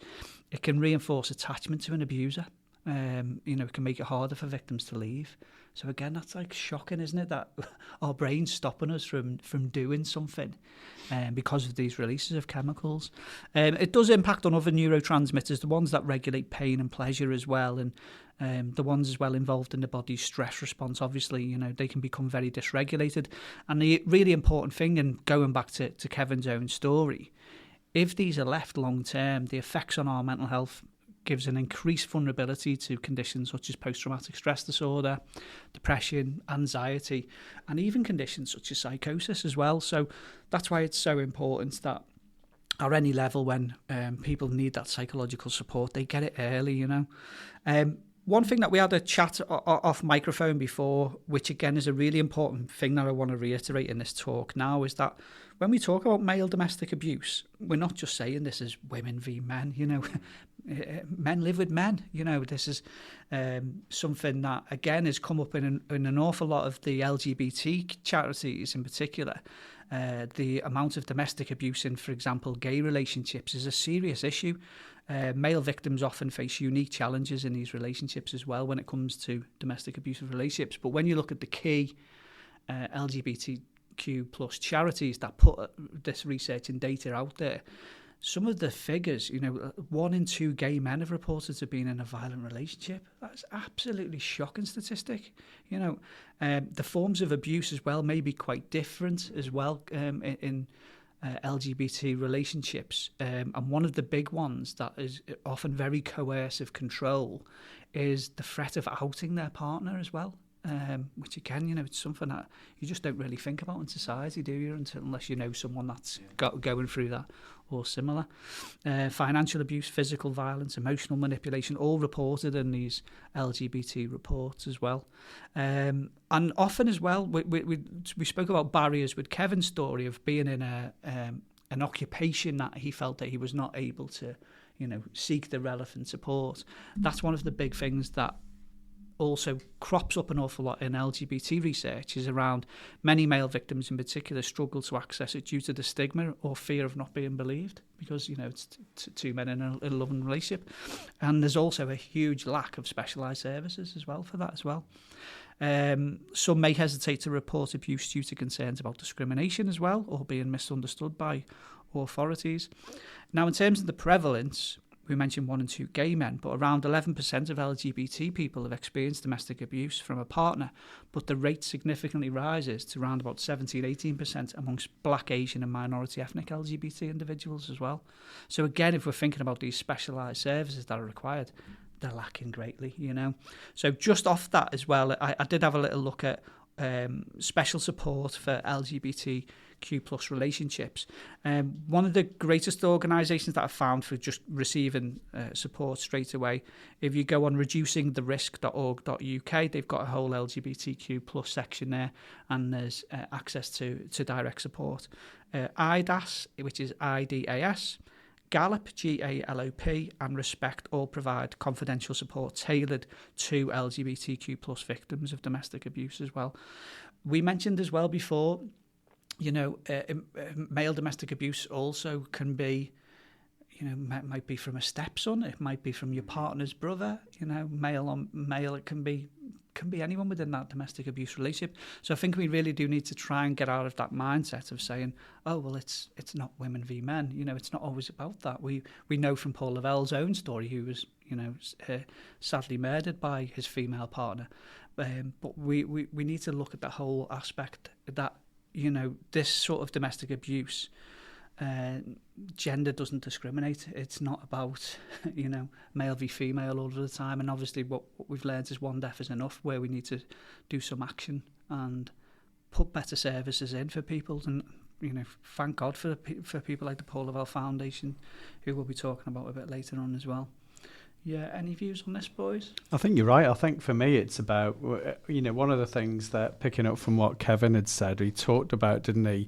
it can reinforce attachment to an abuser. It can make it harder for victims to leave. So again, that's like shocking, isn't it? That our brain's stopping us from doing something because of these releases of chemicals. It does impact on other neurotransmitters, the ones that regulate pain and pleasure as well, and the ones as well involved in the body's stress response. Obviously, you know, they can become very dysregulated. And the really important thing, and going back to Kevin's own story, if these are left long term, the effects on our mental health gives an increased vulnerability to conditions such as post-traumatic stress disorder, depression, anxiety, and even conditions such as psychosis as well. So that's why it's so important that at any level, when people need that psychological support, they get it early, you know. One thing that we had a chat off microphone before, which again is a really important thing that I want to reiterate in this talk now, is that when we talk about male domestic abuse, we're not just saying this is women v men, you know. Men live with men, you know. This is something that again has come up in an awful lot of the LGBT charities in particular. The amount of domestic abuse in, for example, gay relationships is a serious issue. Male victims often face unique challenges in these relationships as well when it comes to domestic abusive relationships. But when you look at the key LGBTQ plus charities that put this research and data out there, some of the figures, 1 in 2 gay men have reported to being in a violent relationship. That's absolutely shocking statistic. The forms of abuse as well may be quite different as well in LGBT relationships. And one of the big ones that is often very coercive control is the threat of outing their partner as well. Which again, it's something that you just don't really think about in society, do you? Unless you know someone that's going through that or similar. Financial abuse, physical violence, emotional manipulation, all reported in these LGBT reports as well. And often as well, we spoke about barriers with Kevin's story of being in an occupation that he felt that he was not able to, seek the relevant support. That's one of the big things that also crops up an awful lot in LGBT research is around many male victims in particular struggle to access it due to the stigma or fear of not being believed because, it's two men in a loving relationship. And there's also a huge lack of specialised services as well for that as well. Some may hesitate to report abuse due to concerns about discrimination as well or being misunderstood by authorities. Now, in terms of the prevalence, we mentioned 1 in 2 gay men, but around 11% of LGBT people have experienced domestic abuse from a partner, but the rate significantly rises to around about 17-18% amongst Black, Asian and minority ethnic LGBT individuals as well. So again, if we're thinking about these specialised services that are required, they're lacking greatly, So just off that as well, I did have a little look at special support for LGBTQ plus relationships. One of the greatest organisations that I've found for just receiving support straight away, if you go on reducingtherisk.org.uk, they've got a whole LGBTQ plus section there, and there's access to direct support. IDAS, which is IDAS, Gallup, GALOP, and Respect all provide confidential support tailored to LGBTQ plus victims of domestic abuse as well. We mentioned as well before, male domestic abuse also can be, might be from a stepson, it might be from your partner's brother, male on male, it can be anyone within that domestic abuse relationship. So I think we really do need to try and get out of that mindset of saying, oh, well, it's not women v men. It's not always about that. We know from Paul Lavelle's own story, who was, sadly murdered by his female partner. But we need to look at the whole aspect that, this sort of domestic abuse, gender doesn't discriminate. It's not about, male v female all of the time. And obviously what we've learned is one death is enough, where we need to do some action and put better services in for people. And, thank God for people like the Paul Lavelle Foundation, who we'll be talking about a bit later on as well. Yeah, any views on this, boys? I think you're right. I think for me it's about, one of the things that, picking up from what Kevin had said, he talked about, didn't he?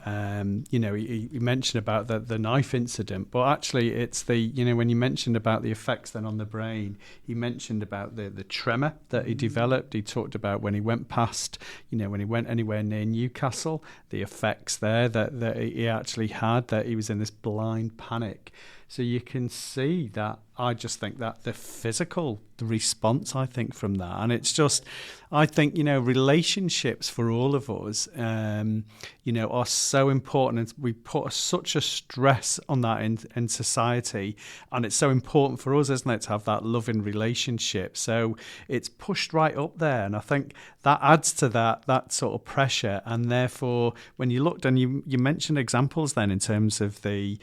He mentioned about the knife incident, but actually it's the, when you mentioned about the effects then on the brain, he mentioned about the tremor that he developed. He talked about when he went past, when he went anywhere near Newcastle, the effects there that he actually had, that he was in this blind panic. So you can see that. I just think that the physical response, I think, from that, and it's just, I think, relationships for all of us, are so important, and we put such a stress on that in society, and it's so important for us, isn't it, to have that loving relationship. So it's pushed right up there, and I think that adds to that sort of pressure. And therefore, when you looked, and you mentioned examples then in terms of the,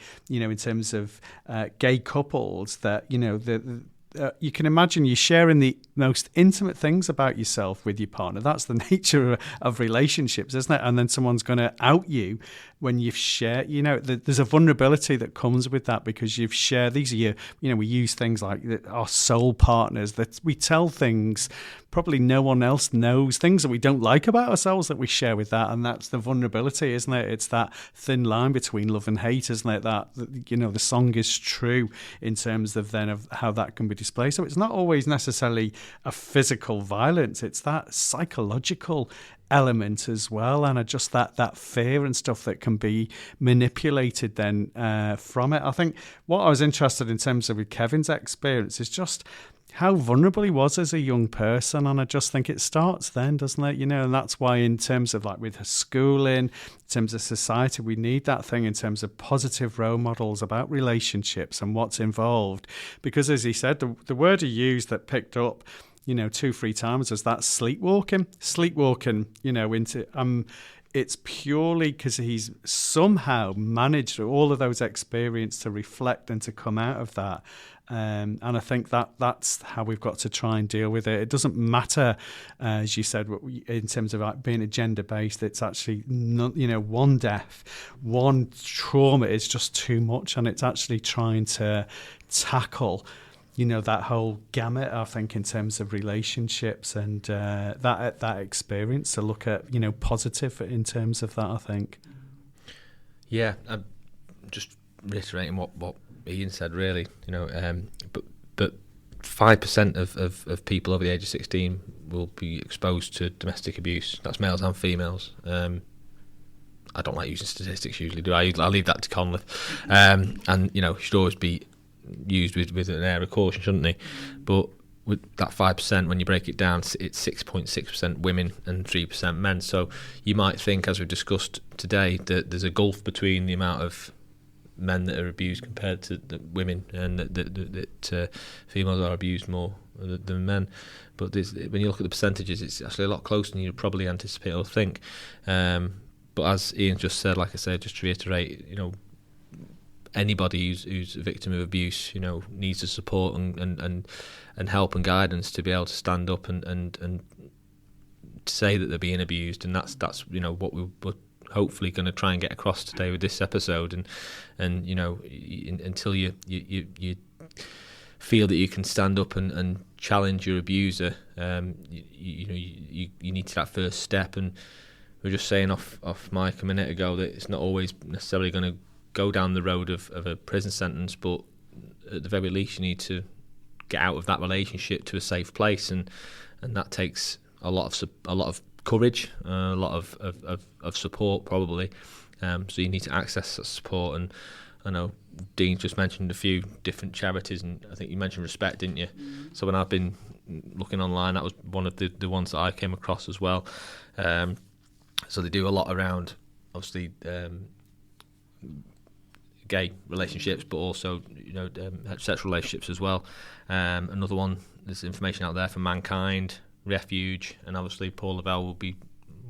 gay couples that, you can imagine you sharing the most intimate things about yourself with your partner. That's the nature of relationships, isn't it? And then someone's going to out you when you've shared, there's a vulnerability that comes with that, because you've shared, these are your, we use things like our soul partners, that we tell things probably no one else knows, things that we don't like about ourselves that we share with that. And that's the vulnerability, isn't it? It's that thin line between love and hate, isn't it? That, the song is true in terms of then of how that can be displayed. So it's not always necessarily a physical violence, it's that psychological element as well, and just that fear and stuff that can be manipulated then from it. I think what I was interested in terms of with Kevin's experience is just, how vulnerable he was as a young person. And I just think it starts then, doesn't it? And that's why in terms of like with her schooling, in terms of society, we need that thing in terms of positive role models about relationships and what's involved. Because as he said, the word he used that picked up 2-3 times was that sleepwalking, into it's purely because he's somehow managed through all of those experiences to reflect and to come out of that. And I think that's how we've got to try and deal with it. It doesn't matter, as you said, in terms of like being a gender-based, it's actually not, one death, one trauma is just too much, and it's actually trying to tackle that whole gamut, I think, in terms of relationships and that experience, to look at, positive in terms of that, I think. Yeah, I'm just reiterating what Ian said, really, but 5% of people over the age of 16 will be exposed to domestic abuse. That's males and females. I don't like using statistics usually, do I? I'll leave that to Conleth. And, should always be used with an air of caution, shouldn't they? But with that 5%, when you break it down, it's 6.6% women and 3% men. So you might think, as we've discussed today, that there's a gulf between the amount of men that are abused compared to the women, and that females are abused more than men. But when you look at the percentages, it's actually a lot closer than you'd probably anticipate or think. But as Ian just said, like I said, just to reiterate, anybody who's a victim of abuse, needs the support and help and guidance to be able to stand up and say that they're being abused. And that's what we're hopefully going to try and get across today with this episode. And until you feel that you can stand up and challenge your abuser, you need to that first step. And we were just saying off mic a minute ago that it's not always necessarily going to go down the road of a prison sentence, but at the very least you need to get out of that relationship to a safe place, and that takes a lot of courage, a lot of support probably. So you need to access that support. And I know Dean just mentioned a few different charities, and I think you mentioned Respect, didn't you? Mm-hmm. So when I've been looking online, that was one of the ones that I came across as well. So they do a lot around, obviously, gay relationships, but also heterosexual relationships as well. Another one, there's information out there for Mankind, Refuge, and obviously Paul Lavelle will be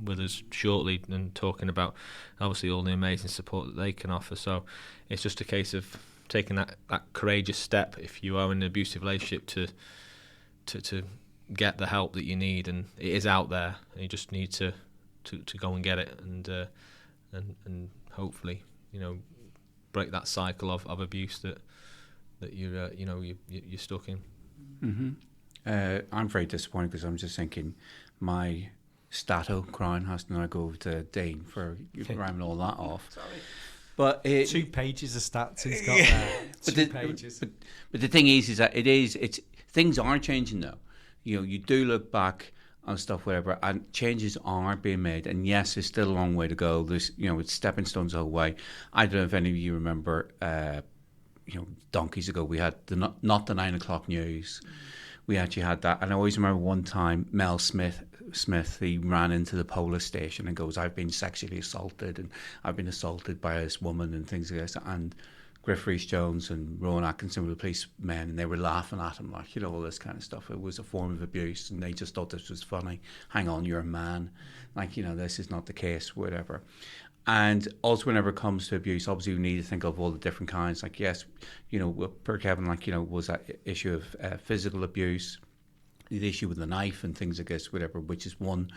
with us shortly and talking about obviously all the amazing support that they can offer. So it's just a case of taking that courageous step if you are in an abusive relationship to get the help that you need, and it is out there. You just need to go and get it, and hopefully break that cycle of abuse that you're stuck in. Mm-hmm. I'm very disappointed because I'm just thinking my stato crown has to now go over to Dean for rhyming all that off. Sorry. But 2 pages of stats he's got there. Pages. But the thing is that it's things are changing now. You do look back on stuff, whatever, and changes are being made. And yes, there's still a long way to go. There's, it's stepping stones the whole way. I don't know if any of you remember, donkeys ago, we had not the 9 o'clock news. We actually had that. And I always remember one time, Mel Smith, he ran into the police station and goes, "I've been sexually assaulted, and I've been assaulted by this woman," and things like this. And Griff Rhys-Jones and Rowan Atkinson were the policemen, and they were laughing at him, like, all this kind of stuff. It was a form of abuse, and they just thought this was funny. Hang on, you're a man. Like, this is not the case, whatever. And also, whenever it comes to abuse, obviously we need to think of all the different kinds. Like, yes, per Kevin, was that issue of physical abuse, the issue with the knife and things like this, whatever, which is one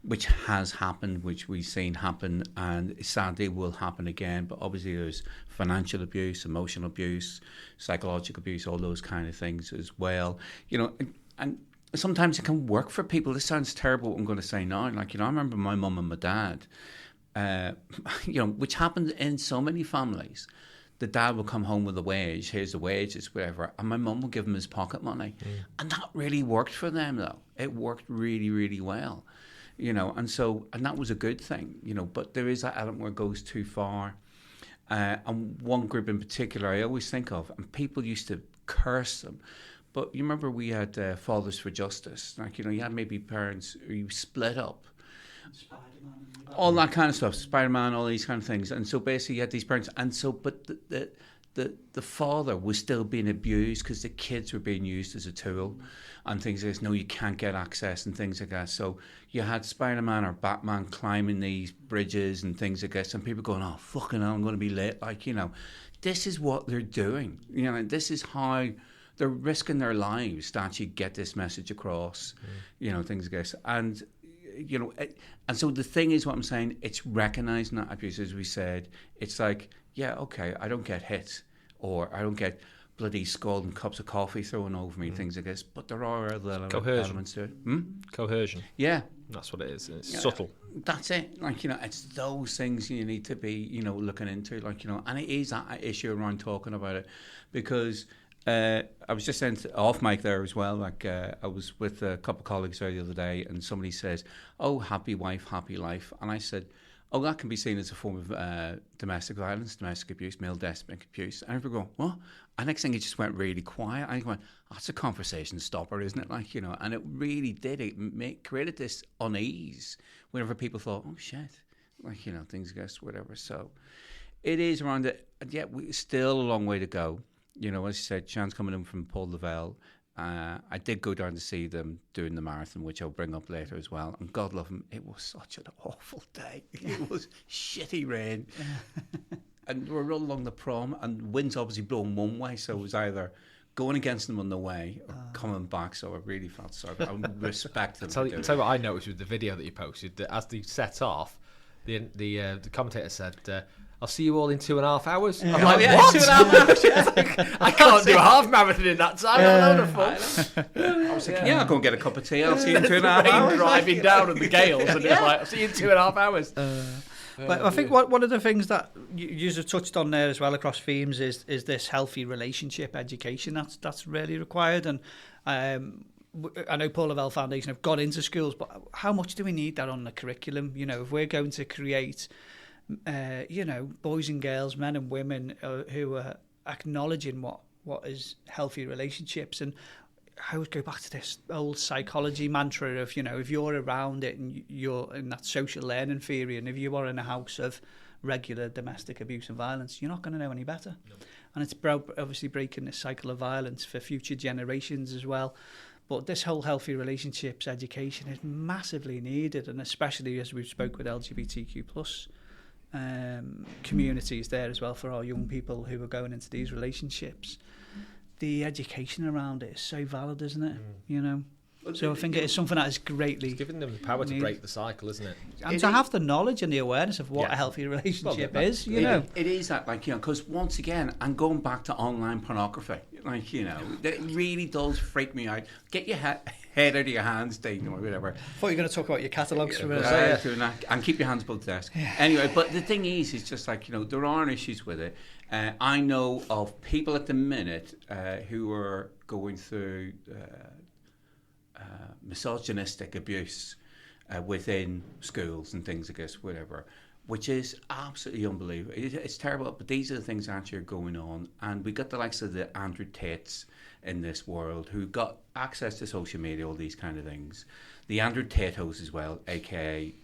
which has happened, which we've seen happen, and sadly will happen again. But obviously there's financial abuse, emotional abuse, psychological abuse, all those kind of things as well. And sometimes it can work for people. This sounds terrible what I'm going to say now. Like, I remember my mum and my dad, which happened in so many families. The dad would come home with a wage, here's the wages, whatever, and my mum would give him his pocket money. And that really worked for them, though. It worked really, really well, and that was a good thing, but there is that element where it goes too far. And one group in particular I always think of, and people used to curse them, but you remember we had Fathers for Justice. Like, you had maybe parents who split up. All that kind of stuff, Spider-Man, all these kind of things. And so basically you had these parents, and so, but the father was still being abused because the kids were being used as a tool and things like this. No, you can't get access and things like that. So you had Spider-Man or Batman climbing these bridges and things like this, and people going, oh, fucking hell, I'm going to be late. Like, this is what they're doing. This is how they're risking their lives to actually get this message across, things like this. And and so the thing is, what I'm saying, it's recognizing that abuse, as we said. It's like, yeah, okay, I don't get hit, or I don't get bloody scalding cups of coffee thrown over me, things like this, but there are other elements to it. Coercion. Yeah. That's what it is. It's subtle. That's it. Like, it's those things you need to be, looking into, like, and it is that issue around talking about it, because I was just saying off mic there as well, like I was with a couple of colleagues there the other day, and somebody says, oh, happy wife, happy life. And I said, oh, that can be seen as a form of domestic violence, domestic abuse, male domestic abuse. And everyone go, what? And next thing it just went really quiet. I went, that's a conversation stopper, isn't it? Like, and it really did. It created this unease whenever people thought, oh, shit. Like, things guess, whatever. So it is around it. And yet we still a long way to go. As you said, Sean's coming in from Paul Lavelle. I did go down to see them doing the marathon, which I'll bring up later as well. And God love him, it was such an awful day. It was shitty rain. And we're rolling along the prom, and wind's obviously blowing one way, so it was either going against them on the way or coming back. So I really felt sorry. I respect them. I'll tell you what I noticed with the video that you posted, that as they set off, the commentator said, I'll see you all in 2.5 hours. I'm like, what? 2.5 hours? I can't do a half marathon in that time. I was like, I'll go and get a cup of tea. I'll see you in 2.5 hours. Driving down and the gales, and it's like, I'll see you in 2.5 hours. But I think one of the things that you have touched on there as well across themes is this healthy relationship education that's really required. And I know Paul Lavelle Foundation have got into schools, but how much do we need that on the curriculum? If we're going to create boys and girls, men and women who are acknowledging what is healthy relationships. And I would go back to this old psychology mantra of, if you're around it and you're in that social learning theory, and if you are in a house of regular domestic abuse and violence, you're not going to know any better. No. And it's obviously breaking this cycle of violence for future generations as well. But this whole healthy relationships education is massively needed, and especially as we've spoke with LGBTQ plus communities there as well, for our young people who are going into these relationships. The education around it is so valid, isn't it? So I think it is something that is greatly... It's giving them the power to break the cycle, isn't it? And to have the knowledge and the awareness of what a healthy relationship is, It is that, because once again, I'm going back to online pornography. It really does freak me out. Get your head out of your hands, Dean, or whatever. I thought you were going to talk about your catalogues for a minute. And keep your hands above the desk. Yeah. Anyway, but the thing is, it's just like, there are issues with it. I know of people at the minute who are going through misogynistic abuse within schools and things like this, whatever, which is absolutely unbelievable. It's terrible, but these are the things that actually are going on. And we got the likes of the Andrew Tates in this world who got access to social media, all these kind of things. The Andrew Tatos as well, a.k.a.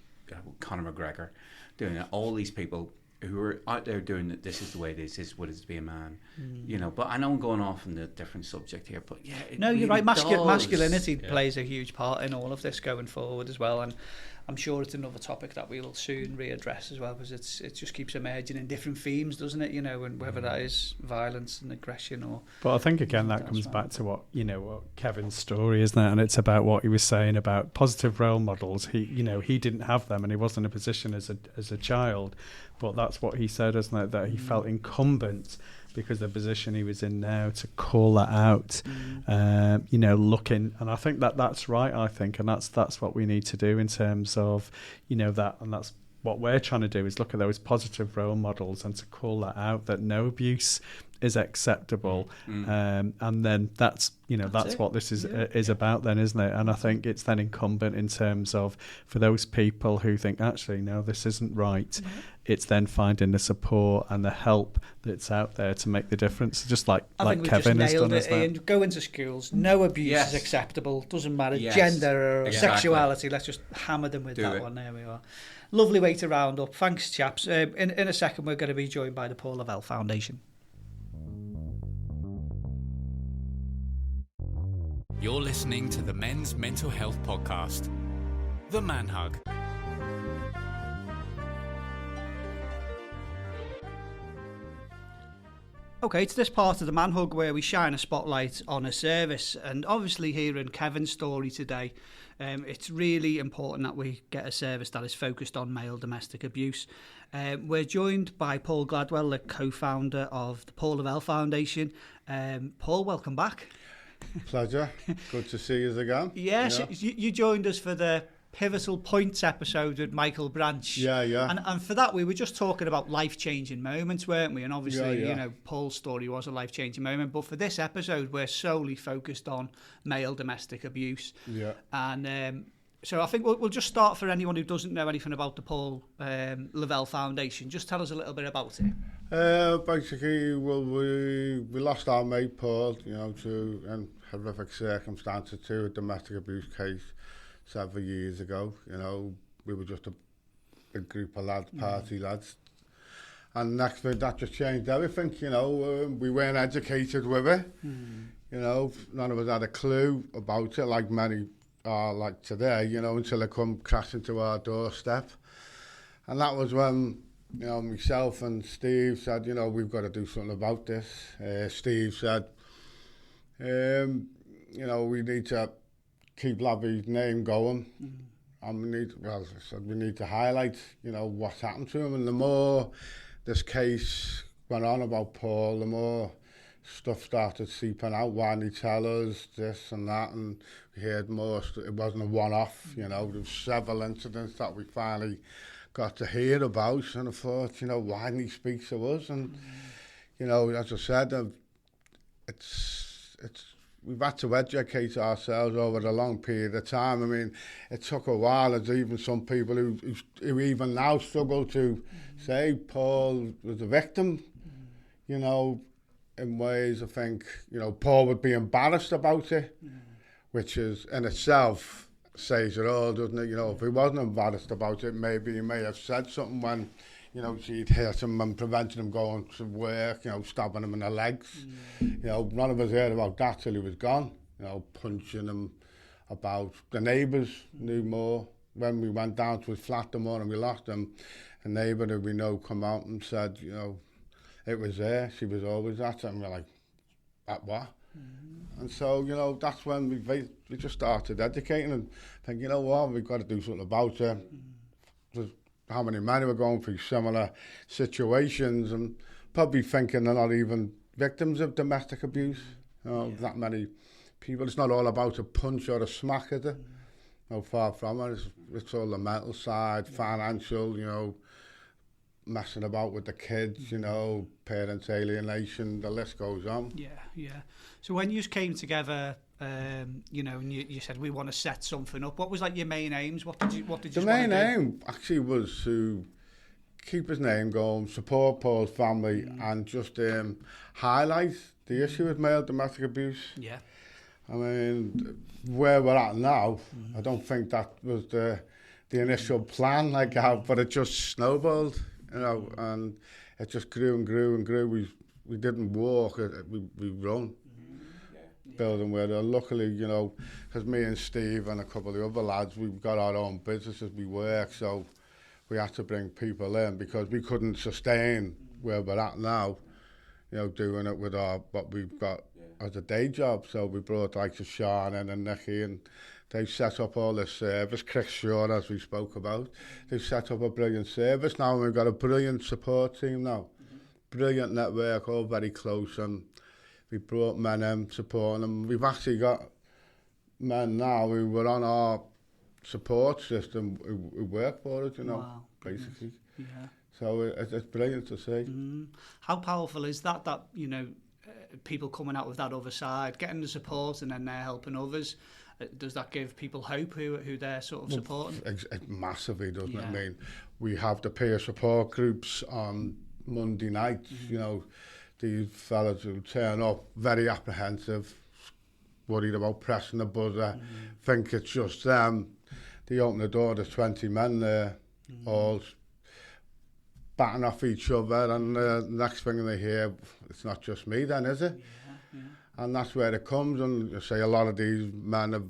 Conor McGregor, doing it. All these people who are out there doing that, this is the way it is, this is what it is to be a man. But I know I'm going off on a different subject here, but yeah, no, you're right. Masculinity plays a huge part in all of this going forward as well, and I'm sure it's another topic that we'll soon readdress as well, because it just keeps emerging in different themes, doesn't it? And whether that is violence and aggression or... But I think again that comes back to what Kevin's story, isn't it? And it's about what he was saying about positive role models. He didn't have them, and he wasn't in a position as a child, but that's what he said, isn't it? That he felt incumbent because of the position he was in now to call that out, looking, and I think that's right. I think, and that's what we need to do in terms of, that, and that's what we're trying to do, is look at those positive role models and to call that out, that no abuse is acceptable, and then that's what this is about then, isn't it? And I think it's then incumbent in terms of, for those people who think, actually no, this isn't right, it's then finding the support and the help that's out there to make the difference. Just like think Kevin we've has just done nailed as it, well. Ian. Go into schools. No abuse Yes. is acceptable. Doesn't matter Yes. gender or Exactly. sexuality. Let's just hammer them with Do that it. one. There we are. Lovely way to round up. Thanks, chaps. In a second, we're going to be joined by the Paul Lavelle Foundation. You're listening to the Men's Mental Health Podcast, The Man Hug. Okay, it's this part of the Man Hug where we shine a spotlight on a service, and obviously hearing Kevin's story today, it's really important that we get a service that is focused on male domestic abuse. We're joined by Paul Gladwell, the co-founder of the Paul Lavelle Foundation. Paul, welcome back. Pleasure. Good to see you again. Yes, Yeah. you joined us for the Pivotal Points episode with Michael Branch. Yeah. And for that, we were just talking about life-changing moments, weren't we? And obviously, Yeah. Paul's story was a life-changing moment. But for this episode, we're solely focused on male domestic abuse. Yeah. And so I think we'll just start for anyone who doesn't know anything about the Paul Lavelle Foundation. Just tell us a little bit about it. Basically, well, we lost our mate Paul, to horrific circumstances to a domestic abuse case several years ago. We were just a big group of lads, party lads. And next thing, that just changed everything, we weren't educated with it. None of us had a clue about it, like many are like today, until they come crashing to our doorstep. And that was when, myself and Steve said, we've got to do something about this. Steve said, we need to keep Labby's name going. And we need to highlight, what's happened to him. And the more this case went on about Paul, the more stuff started seeping out. Why didn't he tell us this and that? And we heard more. It wasn't a one-off, there was several incidents that we finally got to hear about. And I thought, why didn't he speak to us? And, as I said, we've had to educate ourselves over a long period of time. I mean, it took a while. There's even some people who even now struggle to say Paul was a victim, in ways I think, Paul would be embarrassed about it, which is in itself says it all, doesn't it? If he wasn't embarrassed about it, maybe he may have said something when, she'd hit him and prevented him going to work, stabbing him in the legs. None of us heard about that till he was gone, punching him about. The neighbours knew more. When we went down to his flat the morning we lost him, a neighbour who we know come out and said, it was there, she was always at it. And we're like, at what? And so, that's when we just started educating and think, we've got to do something about it. How many men were going through similar situations and probably thinking they're not even victims of domestic abuse. That many people. It's not all about a punch or a smack, is it? No, far from it. It's all the mental side, financial, messing about with the kids, parents alienation, the list goes on. Yeah. So when you came together, and you said we want to set something up, what was like your main aims? What did you The main aim actually was to keep his name going, support Paul's family, and just highlight the issue with male domestic abuse. Yeah. I mean, where we're at now, I don't think that was the initial plan, but it just snowballed, and it just grew and grew and grew. We didn't walk, we run. Building where luckily, because me and Steve and a couple of the other lads, we've got our own businesses, we work, so we had to bring people in because we couldn't sustain where we're at now, doing it with what we've got as a day job. So we brought like Sean in and Nicky, and they've set up all this service. Chris Shaw, as we spoke about, they've set up a brilliant service now, and we've got a brilliant support team now, brilliant network, all very close, and we brought men in, supporting them. We've actually got men now who were on our support system who work for us, Wow. basically. Yeah. So it's brilliant to see. How powerful is that people coming out with that other side, getting the support and then they're helping others. Does that give people hope who they're sort of supporting? It massively, doesn't it? Yeah. I mean, we have the peer support groups on Monday nights, you know, these fellas who turn up very apprehensive, worried about pressing the buzzer, think it's just them. They open the door, there's 20 men there, all batting off each other, and the next thing they hear, it's not just me then, is it? Yeah. And that's where it comes, and you say a lot of these men have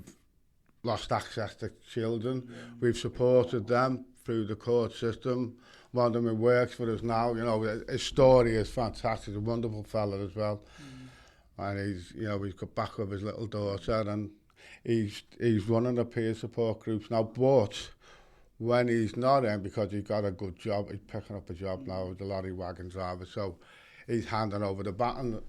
lost access to children. We've supported them through the court system. One of them who works for us now, you know, his story is fantastic. He's a wonderful fella as well. And he's got back with his little daughter, and he's running the peer support groups now. But when he's not in, because he's got a good job, he's picking up a job now as a lorry wagon driver, so he's handing over the baton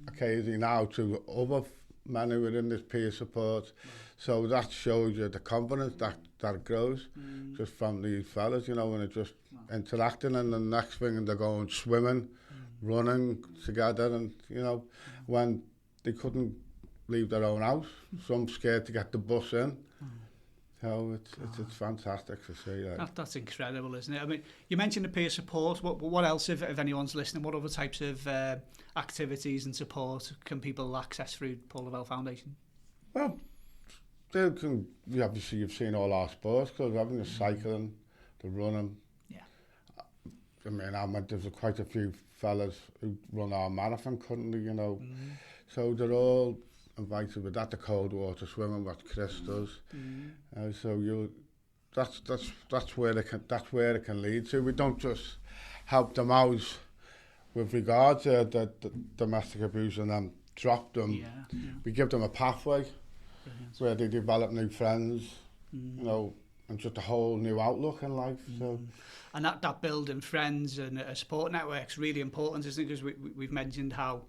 occasionally now to other men who are in this peer support. So that shows you the confidence that grows just from these fellas, you know, when they're just interacting, and the next thing they're going swimming, running together, and, you know, when they couldn't leave their own house, some scared to get the bus in. So it's fantastic to see. That's incredible, isn't it? I mean, you mentioned the peer support. What else, if anyone's listening, what other types of activities and support can people access through Paul Lavelle Foundation? Well, they can, obviously you've seen all our sports clubs, haven't you? Cycling, the running. Yeah. I mean, there's quite a few fellas who run our marathon currently, you know. So they're all invited with that, the cold water swimming, what Chris does. So that's where it can lead to. We don't just help them out with regard to the domestic abuse and then drop them. We give them a pathway where they develop new friends, you know, and just a whole new outlook in life. So. And that building friends and a support network's really important, isn't it? Because we've mentioned how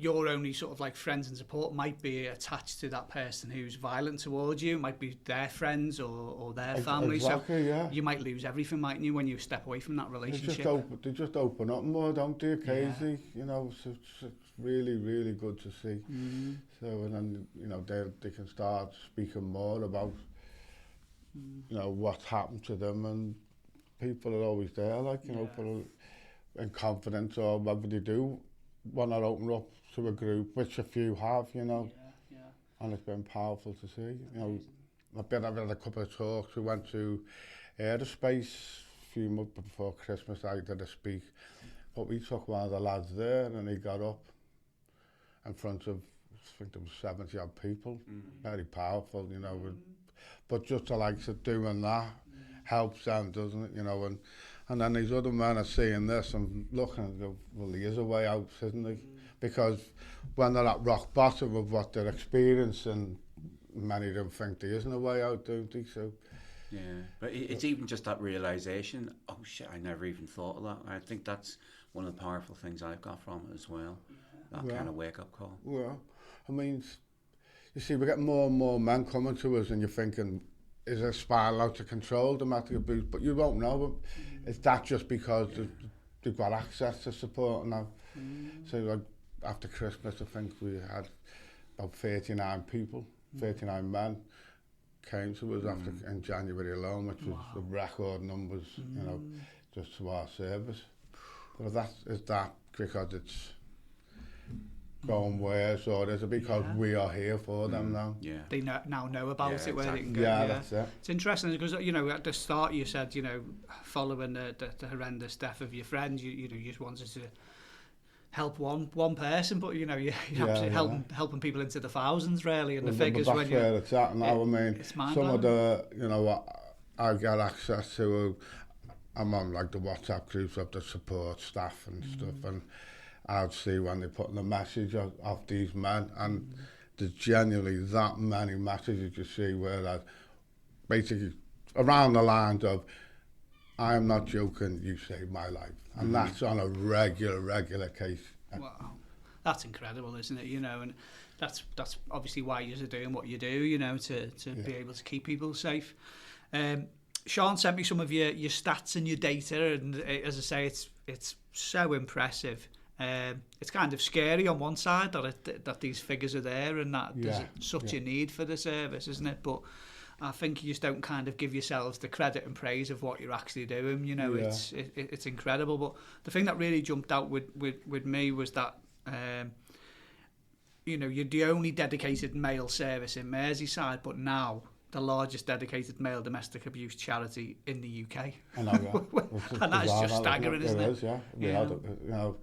your only sort of like friends and support might be attached to that person who's violent towards you, might be their friends or their family. Exactly, so yeah. You might lose everything, mightn't you, when you step away from that relationship? They just open up more, don't they, occasionally? You know, so it's really, really good to see. So, and then, you know, they can start speaking more about, you know, what's happened to them, and people are always there, like, you know, people in confidence, or whether they do want to open up to a group, which a few have, you know, and it's been powerful to see. You know, I've had a couple of talks. We went to aerospace a few months before Christmas. I did a speak, but we took one of the lads there, and he got up in front of, I think there was 70 odd people. Very powerful, you know. But just the likes of doing that helps them, doesn't it? You know, and then these other men are seeing this and looking and go, well, there is a way out, isn't there? Because when they're at rock bottom of what they're experiencing, many of them think there isn't a way out, don't they? So, yeah, but it's even just that realisation, oh shit, I never even thought of that. I think that's one of the powerful things I've got from it as well, that kind of wake-up call. Well, I mean, you see, we're getting more and more men coming to us, and you're thinking, is a spiral out of control, domestic abuse? But you won't know. Is that just because they've got access to support now? So like, after Christmas, I think we had about 39 people, 39 men came to us after in January alone, which was the record numbers, you know, just to our service. But is that because it's going worse, or is it because we are here for them now? Yeah, they now know about it, where they can go. Yeah, that's it. It's interesting because, you know, at the start you said, you know, following the horrendous death of your friend, you know, you just wanted to help one person, but you know, you're helping people into the thousands, really, and the figures that's when where it's at now. I mean, some of the, you know, what I get access to, I'm on like the WhatsApp groups of the support staff and stuff, and I'd see when they're putting a message of these men, and there's genuinely that many messages you see where that basically around the lines of, I am not joking, you saved my life. And that's on a regular case. Wow. That's incredible, isn't it? You know, and that's obviously why you're doing what you do, you know, to be able to keep people safe. Sean sent me some of your stats and your data, and as I say, it's so impressive. It's kind of scary on one side that these figures are there and that there's such a need for the service, isn't it? But I think you just don't kind of give yourselves the credit and praise of what you're actually doing. You know, it's incredible. But the thing that really jumped out with me was that, you know, you're the only dedicated male service in Merseyside, but now the largest dedicated male domestic abuse charity in the UK. I know, yeah. And that's just staggering, isn't it? It is, yeah. You know,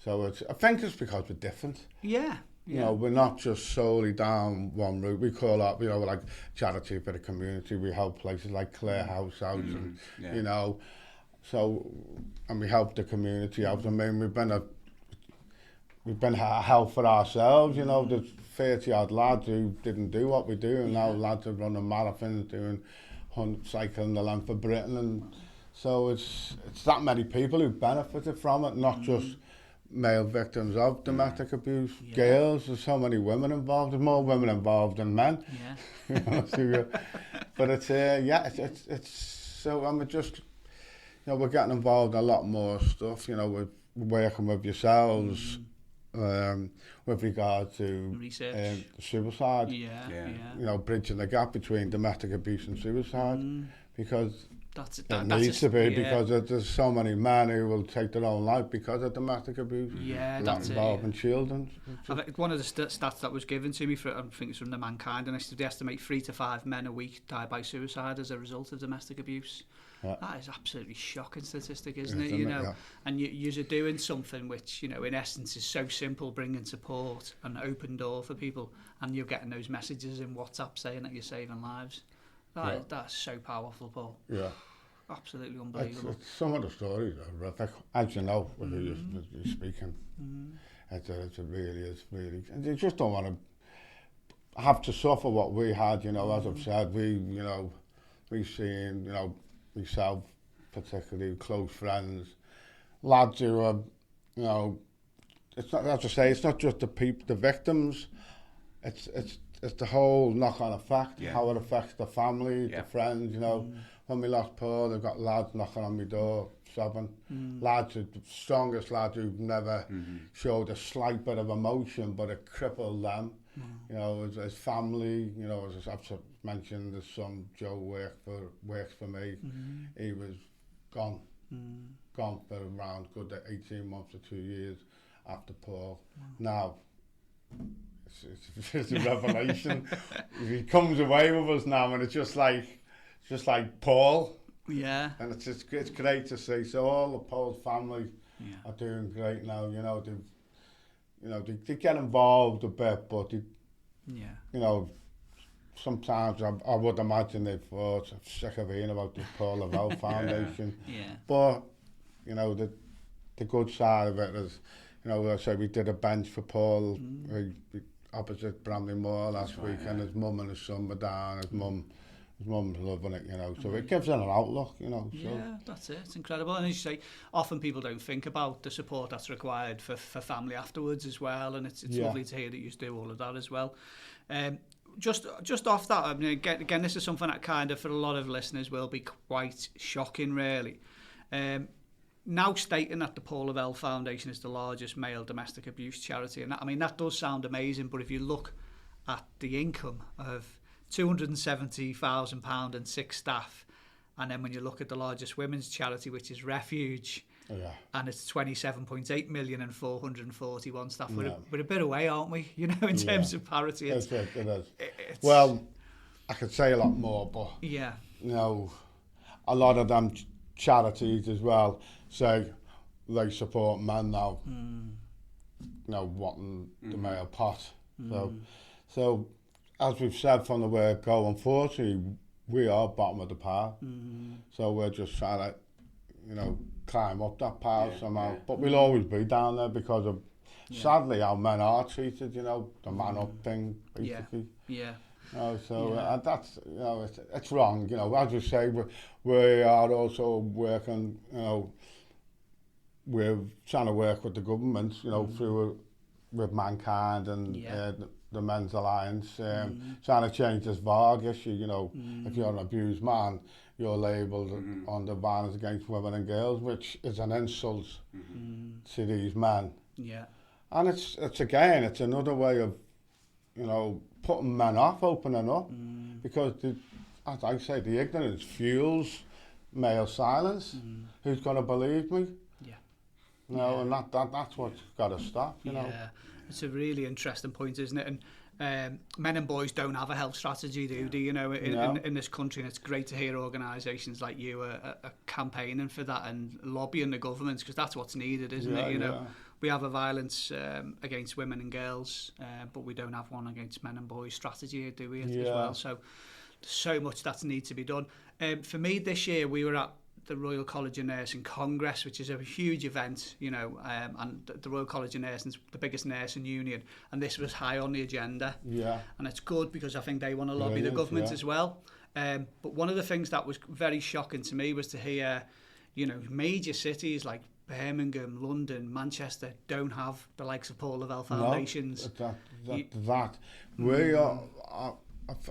so I think it's because we're different. Yeah. You know, we're not just solely down one route. We call up, you know, like charity for the community. We help places like Clare House out, and you know, so, and we help the community out. I mean, we've been a help for ourselves. You know, there's 30-odd lads who didn't do what we do, and now lads are running marathons, doing cycling the length of Britain, and so it's that many people who benefited from it, not just male victims of domestic abuse, girls. There's so many women involved. There's more women involved than men. Yeah. You know, so, but it's so I'm just, you know, we're getting involved in a lot more stuff. You know, we're working with yourselves with regard to research, suicide. You know, bridging the gap between domestic abuse and suicide, because that needs to be, because there's so many men who will take their own life because of domestic abuse. That's involving children. I think one of the stats that was given to me, I think it's from the Mankind, and they estimate 3 to 5 men a week die by suicide as a result of domestic abuse. That is absolutely shocking statistic, isn't it? You know, and you're doing something which, you know, in essence is so simple, bringing support and open door for people, and you're getting those messages in WhatsApp saying that you're saving lives. That's so powerful, Paul. Yeah. Absolutely unbelievable. Some of the stories are horrific, as you know, when you're speaking. It really is, really. And you just don't want to have to suffer what we had, you know, as I've said. We've seen, you know, myself, particularly close friends, lads who are, you know, it's not, as I say, it's not just the victims, it's the whole knock-on effect, how it affects the family, the friends, you know. When we lost Paul, they've got lads knocking on my door, 7. Lads, the strongest lads who've never showed a slight bit of emotion, but it crippled them. You know, his family, you know, as I've mentioned, his son Joe works for me. He was gone for around good 18 months or 2 years after Paul. Now, it's a revelation. He comes away with us now, and it's just like Paul. Yeah. And it's great to see. So all of Paul's family are doing great now. You know, they get involved a bit, but you know, sometimes I would imagine they thought, I'm sick of hearing about the Paul Lavelle Foundation. But you know, the good side of it is, you know, I said we did a bench for Paul opposite Bramley Moor last week, and his mum and his son were down. His mum's loving it, you know, so it gives them an outlook, you know. So. Yeah, that's it. It's incredible. And as you say, often people don't think about the support that's required for family afterwards as well, and it's lovely to hear that you do all of that as well. Just off that, I mean, again, this is something that kind of, for a lot of listeners, will be quite shocking, really. Now stating that the Paul Lavelle Foundation is the largest male domestic abuse charity, and that, I mean, that does sound amazing, but if you look at the income of £270,000 and 6 staff, and then when you look at the largest women's charity, which is Refuge, and it's 27.8 million and 441 staff. We're a bit away, aren't we? You know, in terms of parity. It is. Well, I could say a lot more, but you know, a lot of them charities as well say they support men now. You know, wanting the male pot. So. As we've said from the word go, unfortunately, we are bottom of the pile. So we're just trying to, you know, climb up that pile somehow. But we'll always be down there because of, sadly, how men are treated, you know, the man up thing, basically. You know, so that's, you know, it's wrong, you know. As you say, we are also working, you know, we're trying to work with the government, you know, through with Mankind and the Men's Alliance, trying to change this VARG issue, you know. If you're an abused man, you're labelled under violence against women and girls, which is an insult to these men. Yeah. And it's another way of, you know, putting men off opening up, because as I say, the ignorance fuels male silence. Who's going to believe me? Yeah. No, and that's what's got to stop, you know. It's a really interesting point, isn't it? And men and boys don't have a health strategy, do you know, in this country, and it's great to hear organisations like you are campaigning for that and lobbying the governments, because that's what's needed, isn't it? You know, we have a violence against women and girls, but we don't have one against men and boys strategy, do we, as well? So there's so much that needs to be done. For me, this year, we were at the Royal College of Nursing Congress, which is a huge event, you know, and the Royal College of Nursing is the biggest nursing union, and this was high on the agenda. Yeah. And it's good, because I think they want to lobby the government as well. But one of the things that was very shocking to me was to hear, you know, major cities like Birmingham, London, Manchester don't have the likes of Paul Lavelle Foundations. We are,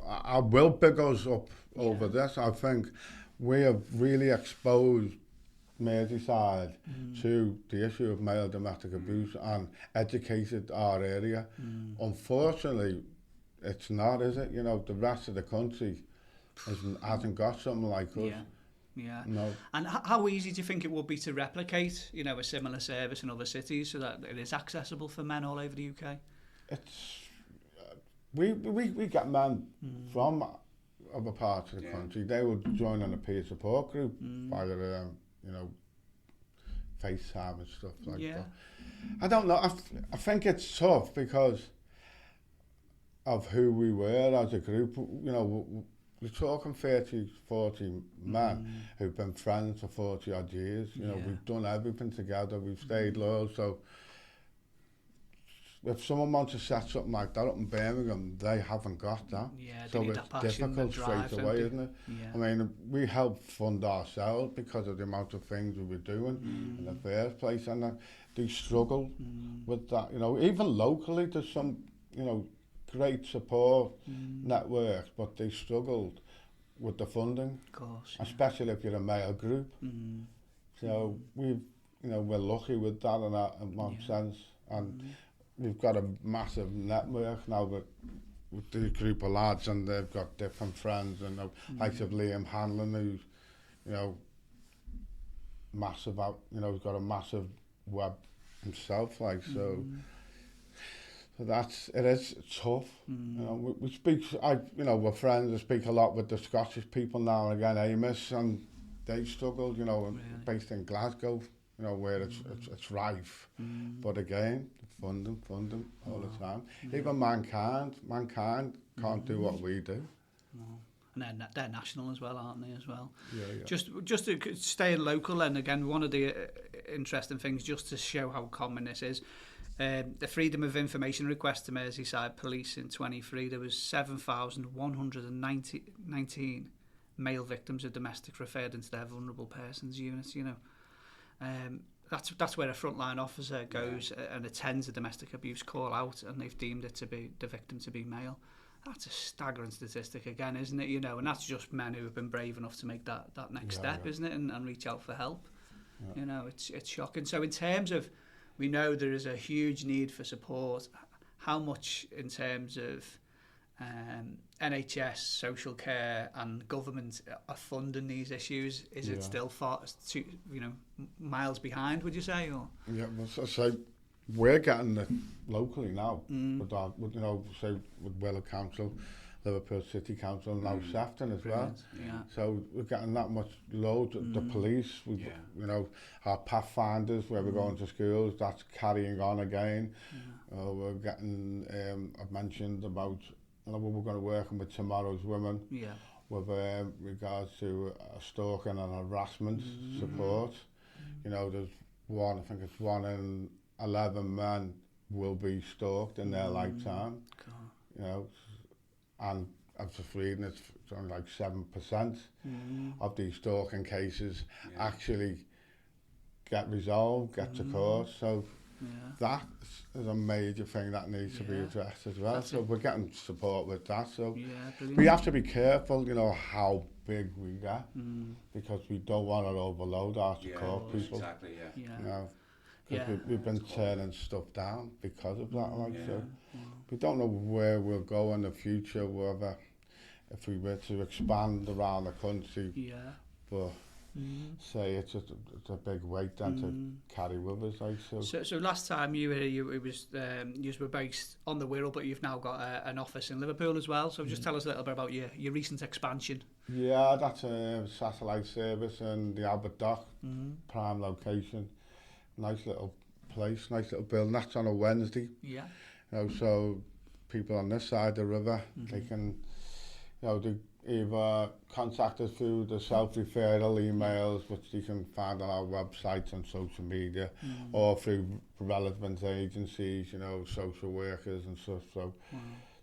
I will big us up over this. I think we have really exposed Merseyside to the issue of male domestic abuse and educated our area. Unfortunately, it's not, is it? You know, the rest of the country hasn't got something like us. Yeah. No. And how easy do you think it would be to replicate, you know, a similar service in other cities so that it is accessible for men all over the UK? It's we get men from other parts of the country. They would join on a peer support group via you know, FaceTime and stuff like that. I don't know. I think it's tough because of who we were as a group. You know, we're talking 30, 40 men who've been friends for 40 odd years. You know, we've done everything together. We've stayed loyal. So if someone wants to set something like that up in Birmingham, they haven't got that. So it's difficult straight away, isn't it? I mean, we helped fund ourselves because of the amount of things we were doing in the first place, and they struggle with that. You know, even locally, there's some, you know, great support networks, but they struggled with the funding, of course, especially if you're a male group. So we're lucky with that in one sense, and we've got a massive network now with the group of lads, and they've got different friends, and like of Liam Hanlon, who's, you know, massive out, you know, he's got a massive web himself, like so. So it is tough. You know, we speak. You know, we're friends. I speak a lot with the Scottish people now and again, Amos, and they struggled. You know, based in Glasgow. You know, where it's rife, but again, funding all the time. Even mankind can't do what we do. No. And they're national as well, aren't they? As well. Yeah. Just to stay local, and again, one of the interesting things, just to show how common this is. The Freedom of Information request to Merseyside Police in 23, there was 7,119 male victims of domestic referred into their vulnerable persons units. You know, that's where a frontline officer goes and attends a domestic abuse call out, and they've deemed it to be the victim to be male. That's a staggering statistic again, isn't it? You know, and that's just men who have been brave enough to make that next step, isn't it, and reach out for help. You know, it's shocking. So in terms of, we know there is a huge need for support. How much in terms of NHS, social care and government are funding these issues? Is it still far, you know, miles behind, would you say? Or? Yeah, well, so we're getting it locally now, with you know, say with Willow Council, Liverpool City Council, and now Sefton as well. So we're getting that much loads. The police, you know, our Pathfinders, where we're going to schools, that's carrying on again. We're getting, I've mentioned about, you know, we're going to work with Tomorrow's Women with regards to stalking and harassment support. You know, there's I think it's 1 in 11 men will be stalked in their lifetime. You know, and I was just reading, it's only like 7% of these stalking cases actually get resolved, get to court. So that is a major thing that needs to be addressed as well. So we're getting support with that. So we have to be careful, you know, how big we get, because we don't want to overload our support people. Exactly, You know, because we've been turning stuff down because of that. Like, so we don't know where we'll go in the future, whether if we were to expand around the country. Yeah. But say it's a big weight then to carry with us. Like, so last time you were here, you were based on the Wirral, but you've now got an office in Liverpool as well. So just tell us a little bit about your recent expansion. Yeah, that's a satellite service in the Albert Dock, prime location. Nice little place, nice little building. That's on a Wednesday. Yeah. You know, so people on this side of the river, they can, you know, they either contact us through the self-referral emails, which they can find on our website and social media, or through relevant agencies, you know, social workers and stuff. So,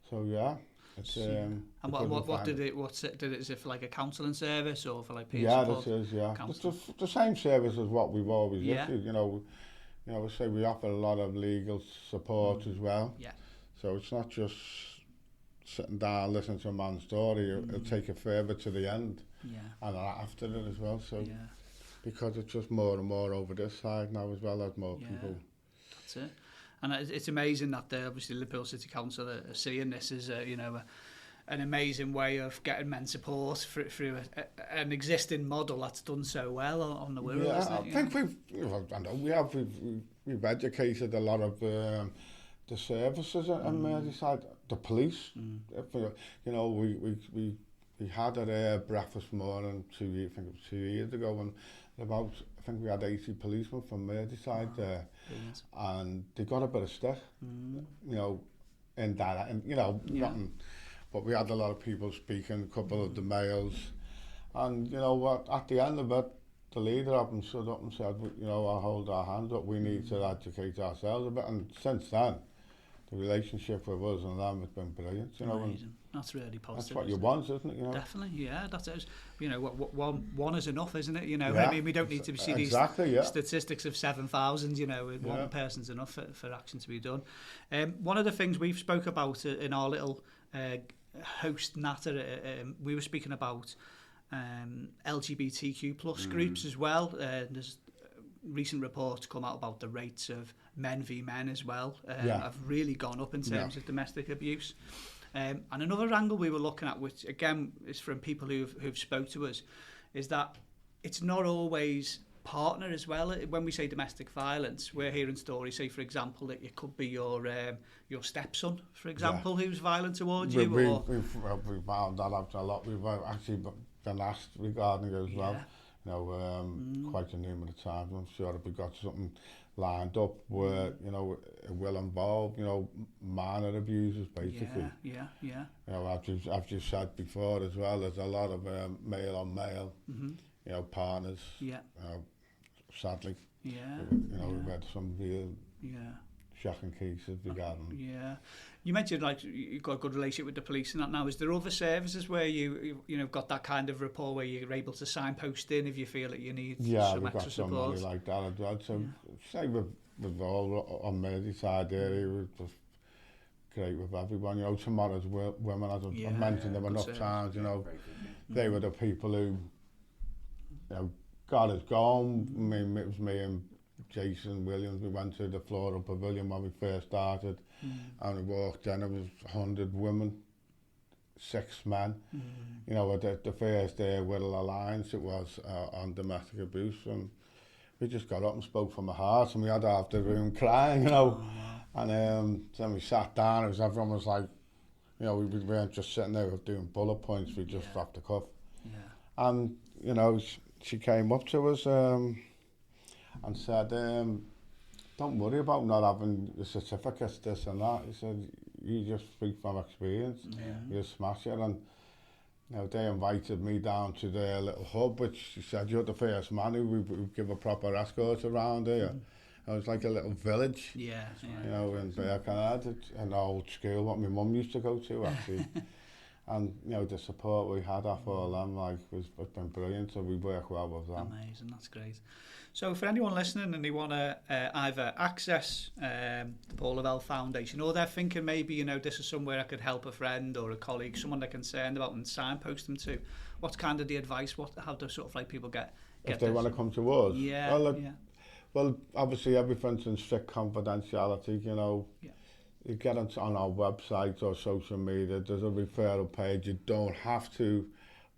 so yeah. It's, and what did it? Is it for like a counselling service or for like peer support? Yeah, this is It's the same service as what we've always issued. You know, we say we offer a lot of legal support as well. Yeah. So it's not just sitting down listening to a man's story. It'll take it further to the end. Yeah. And after it as well. So because it's just more and more over this side now as well as more people. That's it. And it's amazing that obviously Liverpool City Council are seeing this as an amazing way of getting men support through an existing model that's done so well on the Wirral. Yeah, I think we've educated a lot of the services in Merseyside, the police. You know, we had a breakfast morning 2 years ago, and I think we had 80 policemen from Merseyside there, and they got a bit of stick, you know, in that, and you know, nothing. But we had a lot of people speaking, a couple of the males, and you know what? At the end of it, the leader of them stood up and said, you know, I'll hold our hands up. We need to educate ourselves a bit, and since then, the relationship with us and them has been brilliant. You know, and that's really positive. That's what you want, isn't it? You know? Definitely, yeah. That's it. You know, one is enough, isn't it? You know, I mean, we don't need to see these statistics of 7,000. You know, one person's enough for action to be done. One of the things we've spoke about in our little host natter, we were speaking about LGBTQ plus groups as well. There's recent reports come out about the rates of men v men as well have really gone up in terms of domestic abuse. And another angle we were looking at, which again is from people who've spoke to us, is that it's not always partner as well. When we say domestic violence, we're hearing stories, say for example, that it could be your stepson, for example, who's violent towards you. We've found that out a lot. We've actually been asked regarding it as well. You know, quite a number of times. I'm sure if we got something lined up where, you know, it will involve, you know, minor abusers, basically. You know, I've just said before as well, there's a lot of male on male, you know, partners. Sadly. You know, we've had some real shocking cases regarding. You mentioned like you've got a good relationship with the police and that now. Is there other services where you know got that kind of rapport where you're able to signpost in if you feel that you need some extra support? We've got somebody like that as well. So say with all on Merseyside area, we're just great with everyone. You know, tomorrow's women, as I've mentioned them enough times, you know, they were the people who, you know, got us going. I mean, it was me and Jason Williams. We went to the Floral Pavilion when we first started, and we walked in. It was 100 women, 6 men. You know, the first Wirral Alliance it was on domestic abuse, and we just got up and spoke from the heart, and we had half the room crying, you know. And then we sat down. Everyone was like, you know, we weren't just sitting there doing bullet points. We just off the cuff. And you know, she came up to us and said, don't worry about not having the certificates, this and that. He said, you just speak from experience, you smash it. And you know, they invited me down to their little hub, which she said, you're the first man who would give a proper escort around here. It was like a little village, you know, in Birkenhead, an old school, what my mum used to go to, actually. And, you know, the support we had off all them, like, was been brilliant, so we work well with them. Amazing, that's great. So for anyone listening and they want to either access the Paul Lavelle Foundation, or they're thinking maybe, you know, this is somewhere I could help a friend or a colleague, someone they're concerned about, and signpost them to, what's kind of the advice, how do sort of like people get if they want to come to us? Well, obviously everything's in strict confidentiality, you know. Yeah. You get it on our website or social media, there's a referral page. You don't have to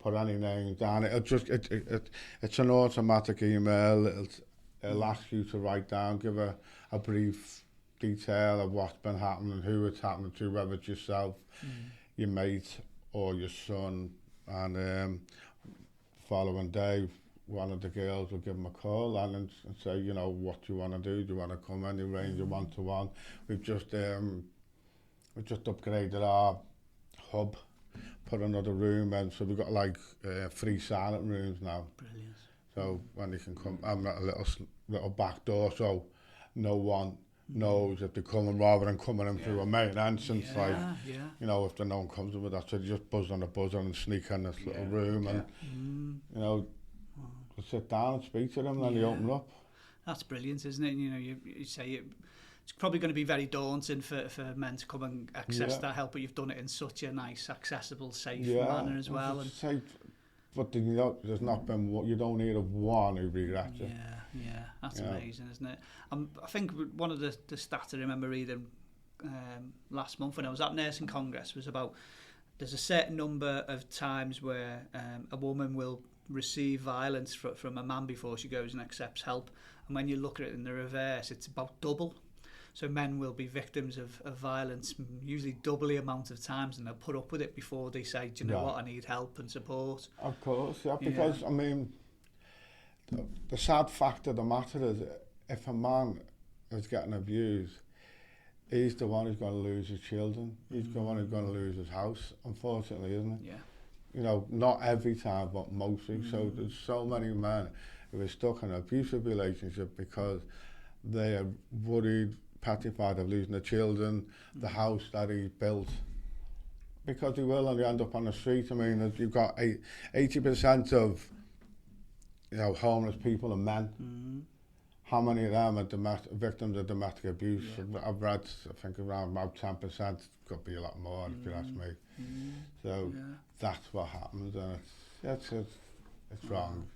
put any names down. It's an automatic email. It'll ask you to write down, give a brief detail of what's been happening, who it's happening to, whether it's yourself, your mate or your son. And following day, one of the girls will give them a call and say, you know, what do you want to do? Do you want to come in? You arrange a one-to-one. We've just upgraded our hub, put another room in, so we've got like 3 silent rooms now. Brilliant. So when they can come, I'm at a little back door, so no one knows if they're coming, rather than coming in through a main entrance. You know, if no one comes with that, so they just buzz on the buzzer and sneak in this little room and, you know, sit down and speak to them, and then they open up. That's brilliant, isn't it? You know, you say it's probably going to be very daunting for men to come and access that help, but you've done it in such a nice, accessible, safe manner as well. And safe, but you know, there's not been, you don't need a one who regrets it. Yeah, that's amazing, isn't it? I think one of the stats I remember reading last month when I was at Nursing Congress was about there's a certain number of times where a woman will receive violence from a man before she goes and accepts help, and when you look at it in the reverse, it's about double. So men will be victims of violence usually double the amount of times, and they'll put up with it before they say, do you know what, I need help and support. Of course, because I mean, the sad fact of the matter is, if a man is getting abused, he's the one who's going to lose his children. He's the one who's going to lose his house, unfortunately, isn't it? Yeah. You know, not every time, but mostly. So there's so many men who are stuck in an abusive relationship because they are worried, petrified of losing their children, the house that he built. Because he will, and they end up on the street. I mean, you've got 80% of, you know, homeless people are men. How many of them are victims of domestic abuse? I've read, I think, around about 10%. Could be a lot more, if you ask me. So that's what happens, and it's wrong.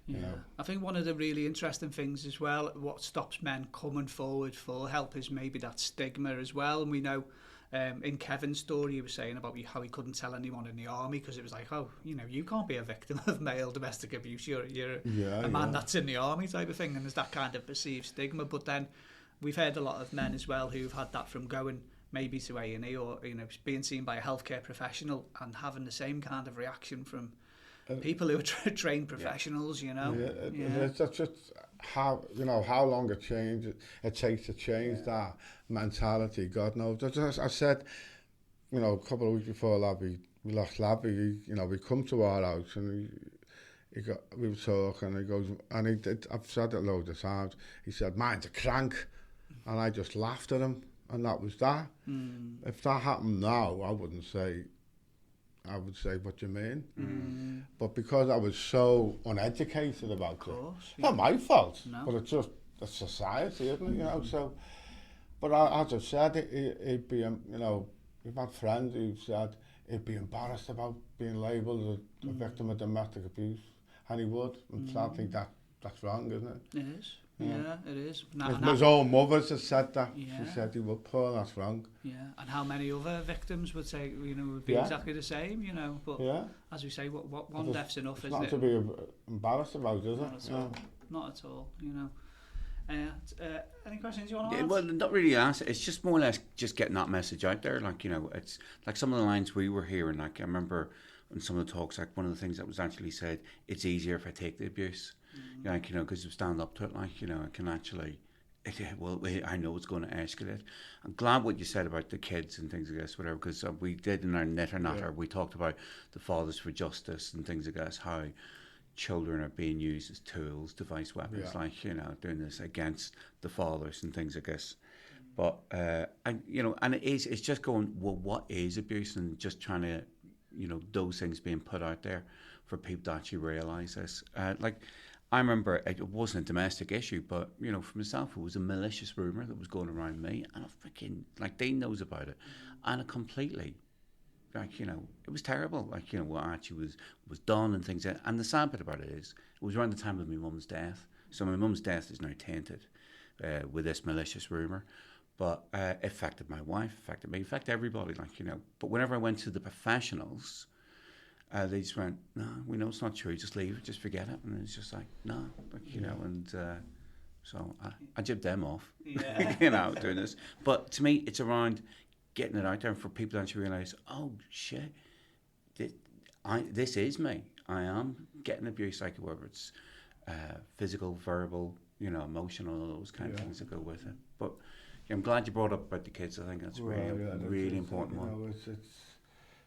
You know. I think one of the really interesting things as well, what stops men coming forward for help, is maybe that stigma as well. And we know in Kevin's story, he was saying about how he couldn't tell anyone in the army because it was like, oh, you know, you can't be a victim of male domestic abuse. You're a man that's in the army type of thing, and there's that kind of perceived stigma. But then we've heard a lot of men as well who've had that from going maybe to A&E or, you know, being seen by a healthcare professional and having the same kind of reaction from people who are trained professionals, you know. That's just how, you know, how long it takes to change that mentality. God knows. As I said, you know, a couple of weeks before Labby, we lost Labby. You know, we come to our house and we were talking, and he goes, and he did, I've said it loads of times. He said, "Mine's a crank," and I just laughed at him, and that was that. If that happened now, I would say, what do you mean? But because I was so uneducated about it, not my fault, but it's just the society, isn't it? You know, so, but as I said, he'd be, you know, we've had friends who've said he'd be embarrassed about being labelled a victim of domestic abuse, and he would, and I think that's wrong, isn't it? It is. Yeah, it is. His own mothers have said that. She said he would, Paul, that's wrong. Yeah, and how many other victims would say, you know, would be exactly the same, you know. But as we say, what one death's enough, isn't it? Not to be embarrassed about, is it? Not at all, you know. Any questions you want to ask? Well, not really answer. It's just more or less just getting that message out there. Like, you know, it's like some of the lines we were hearing. Like, I remember in some of the talks, like one of the things that was actually said, it's easier if I take the abuse. Like, you know, because you stand up to it, like, you know, I can actually, I know it's going to escalate. I'm glad what you said about the kids and things like this, whatever, because we did in our Knitter Natter, we talked about the Fathers for Justice and things like this, how children are being used as tools, device weapons, like, you know, doing this against the fathers and things like this. But, and, you know, and it's just going, well, what is abuse? And just trying to, you know, those things being put out there for people to actually realise this. Like, I remember it wasn't a domestic issue, but, you know, for myself, it was a malicious rumour that was going around me, and I freaking, like, Dean knows about it, and it completely, like, you know, it was terrible, like, you know, what actually was done and things, and the sad bit about it is, it was around the time of my mum's death, So my mum's death is now tainted with this malicious rumour. But it affected my wife, affected me, affected everybody, like, you know. But whenever I went to the professionals, they just went, no, we know it's not true, just leave it, just forget it. And it's just like, no, like, you know, and so I jibbed them off, you know, doing this. But to me, it's around getting it out there for people to actually realise, oh, shit, this is me. I am getting abuse, like whether it's physical, verbal, you know, emotional, all those kind of things that go with it. But I'm glad you brought up about the kids. I think that's really important one.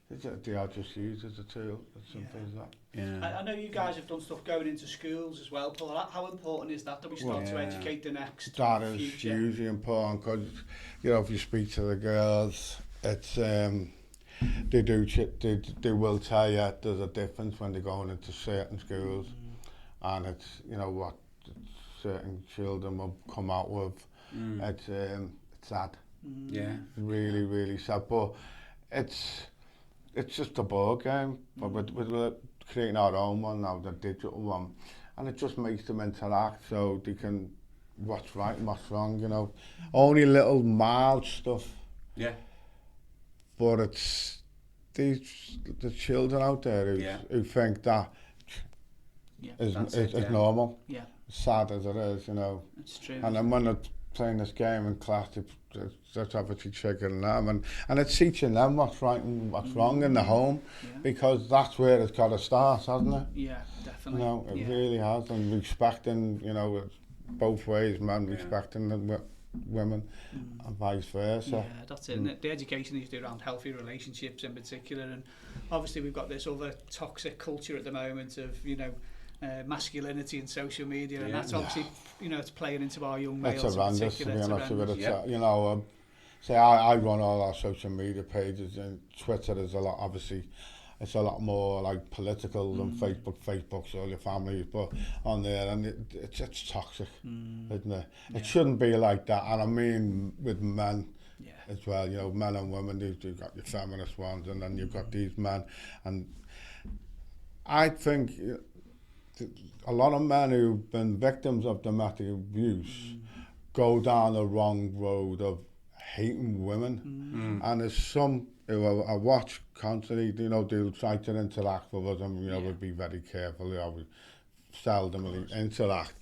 You know, they are just used as a tool. Something like that. Yeah. I know you guys have done stuff going into schools as well, Paul. How important is that we start to educate the next That is future? hugely important because, you know, if you speak to the girls, it's they will tell you there's a difference when they're going into certain schools, and it's, you know, what certain children will come out with. It's sad. Yeah. Really, really sad. But it's just a board game. But we're creating our own one now, the digital one, and it just makes them interact so they can what's right and what's wrong. You know, only little mild stuff. Yeah. But it's the children out there who think that is normal. Yeah. Sad as it is, you know. It's true. And then when they're playing this game in class, that's obviously triggering them, and it's teaching them what's right and what's wrong in the home, because that's where it's got to start, hasn't it? Yeah, definitely. You know, it really has, and respecting, you know, both ways, men respecting the women and vice versa. Yeah, that's it, isn't it? The education needs to do around healthy relationships in particular, and obviously we've got this other toxic culture at the moment of, you know, masculinity and social media, and that's obviously, you know, it's playing into our young males. It's horrendous, in particular. You know, I run all our social media pages, and Twitter is a lot, obviously, it's a lot more like political than Facebook. Facebook's all your family, but on there, and it's toxic, isn't it? It shouldn't be like that, and I mean with men as well, you know, men and women, you've got your feminist ones, and then you've got these men, and I think a lot of men who've been victims of domestic abuse go down the wrong road of hating women, and there's some who I watch constantly, you know, they'll try to interact with us, and, you know, we'll be very careful, you know, we seldomly interact,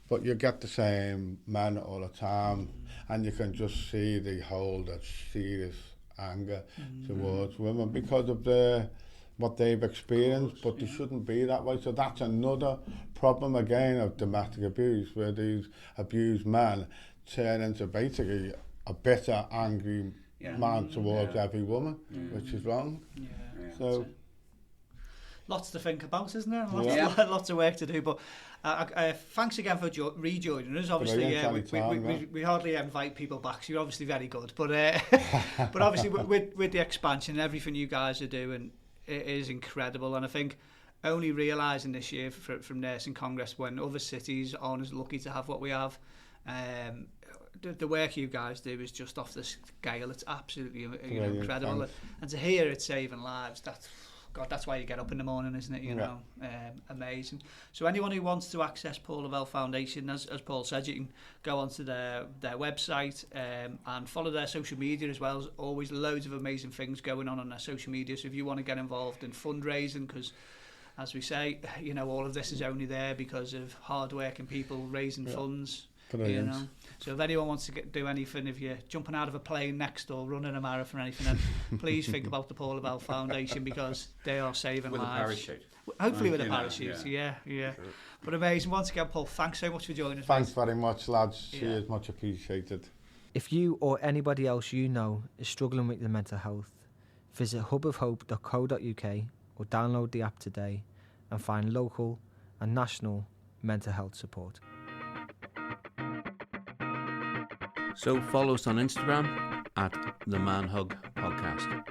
but you get the same men all the time, and you can just see they hold a serious anger towards women because of what they've experienced, but they shouldn't be that way. So that's another problem again of domestic abuse, where these abused men turn into basically a bitter, angry man towards every woman, which is wrong. So lots to think about, isn't there? Lots of work to do, but thanks again for rejoining us. Obviously, we hardly invite people back, so you're obviously very good, but but obviously with the expansion and everything you guys are doing, it is incredible, and I think only realising this year from Nursing Congress, when other cities aren't as lucky to have what we have, the work you guys do is just off the scale. It's absolutely incredible, thanks. And to hear it saving lives, that's why you get up in the morning, isn't it? You know, amazing. So anyone who wants to access Paul Lavelle Foundation, as Paul said, you can go onto their website and follow their social media as well. There's always loads of amazing things going on their social media. So if you want to get involved in fundraising, because as we say, you know, all of this is only there because of hard-working people raising funds. You know, so if anyone wants to do anything, if you're jumping out of a plane next or running a marathon or anything, then please think about the Paul Lavelle Foundation, because they are saving lives. With a parachute. Hopefully with a parachute, yeah. But amazing. Once again, Paul, thanks so much for joining us. Thanks very much, lads. Cheers, much appreciated. If you or anybody else you know is struggling with their mental health, visit hubofhope.co.uk or download the app today and find local and national mental health support. So follow us on Instagram at the Man Hug Podcast.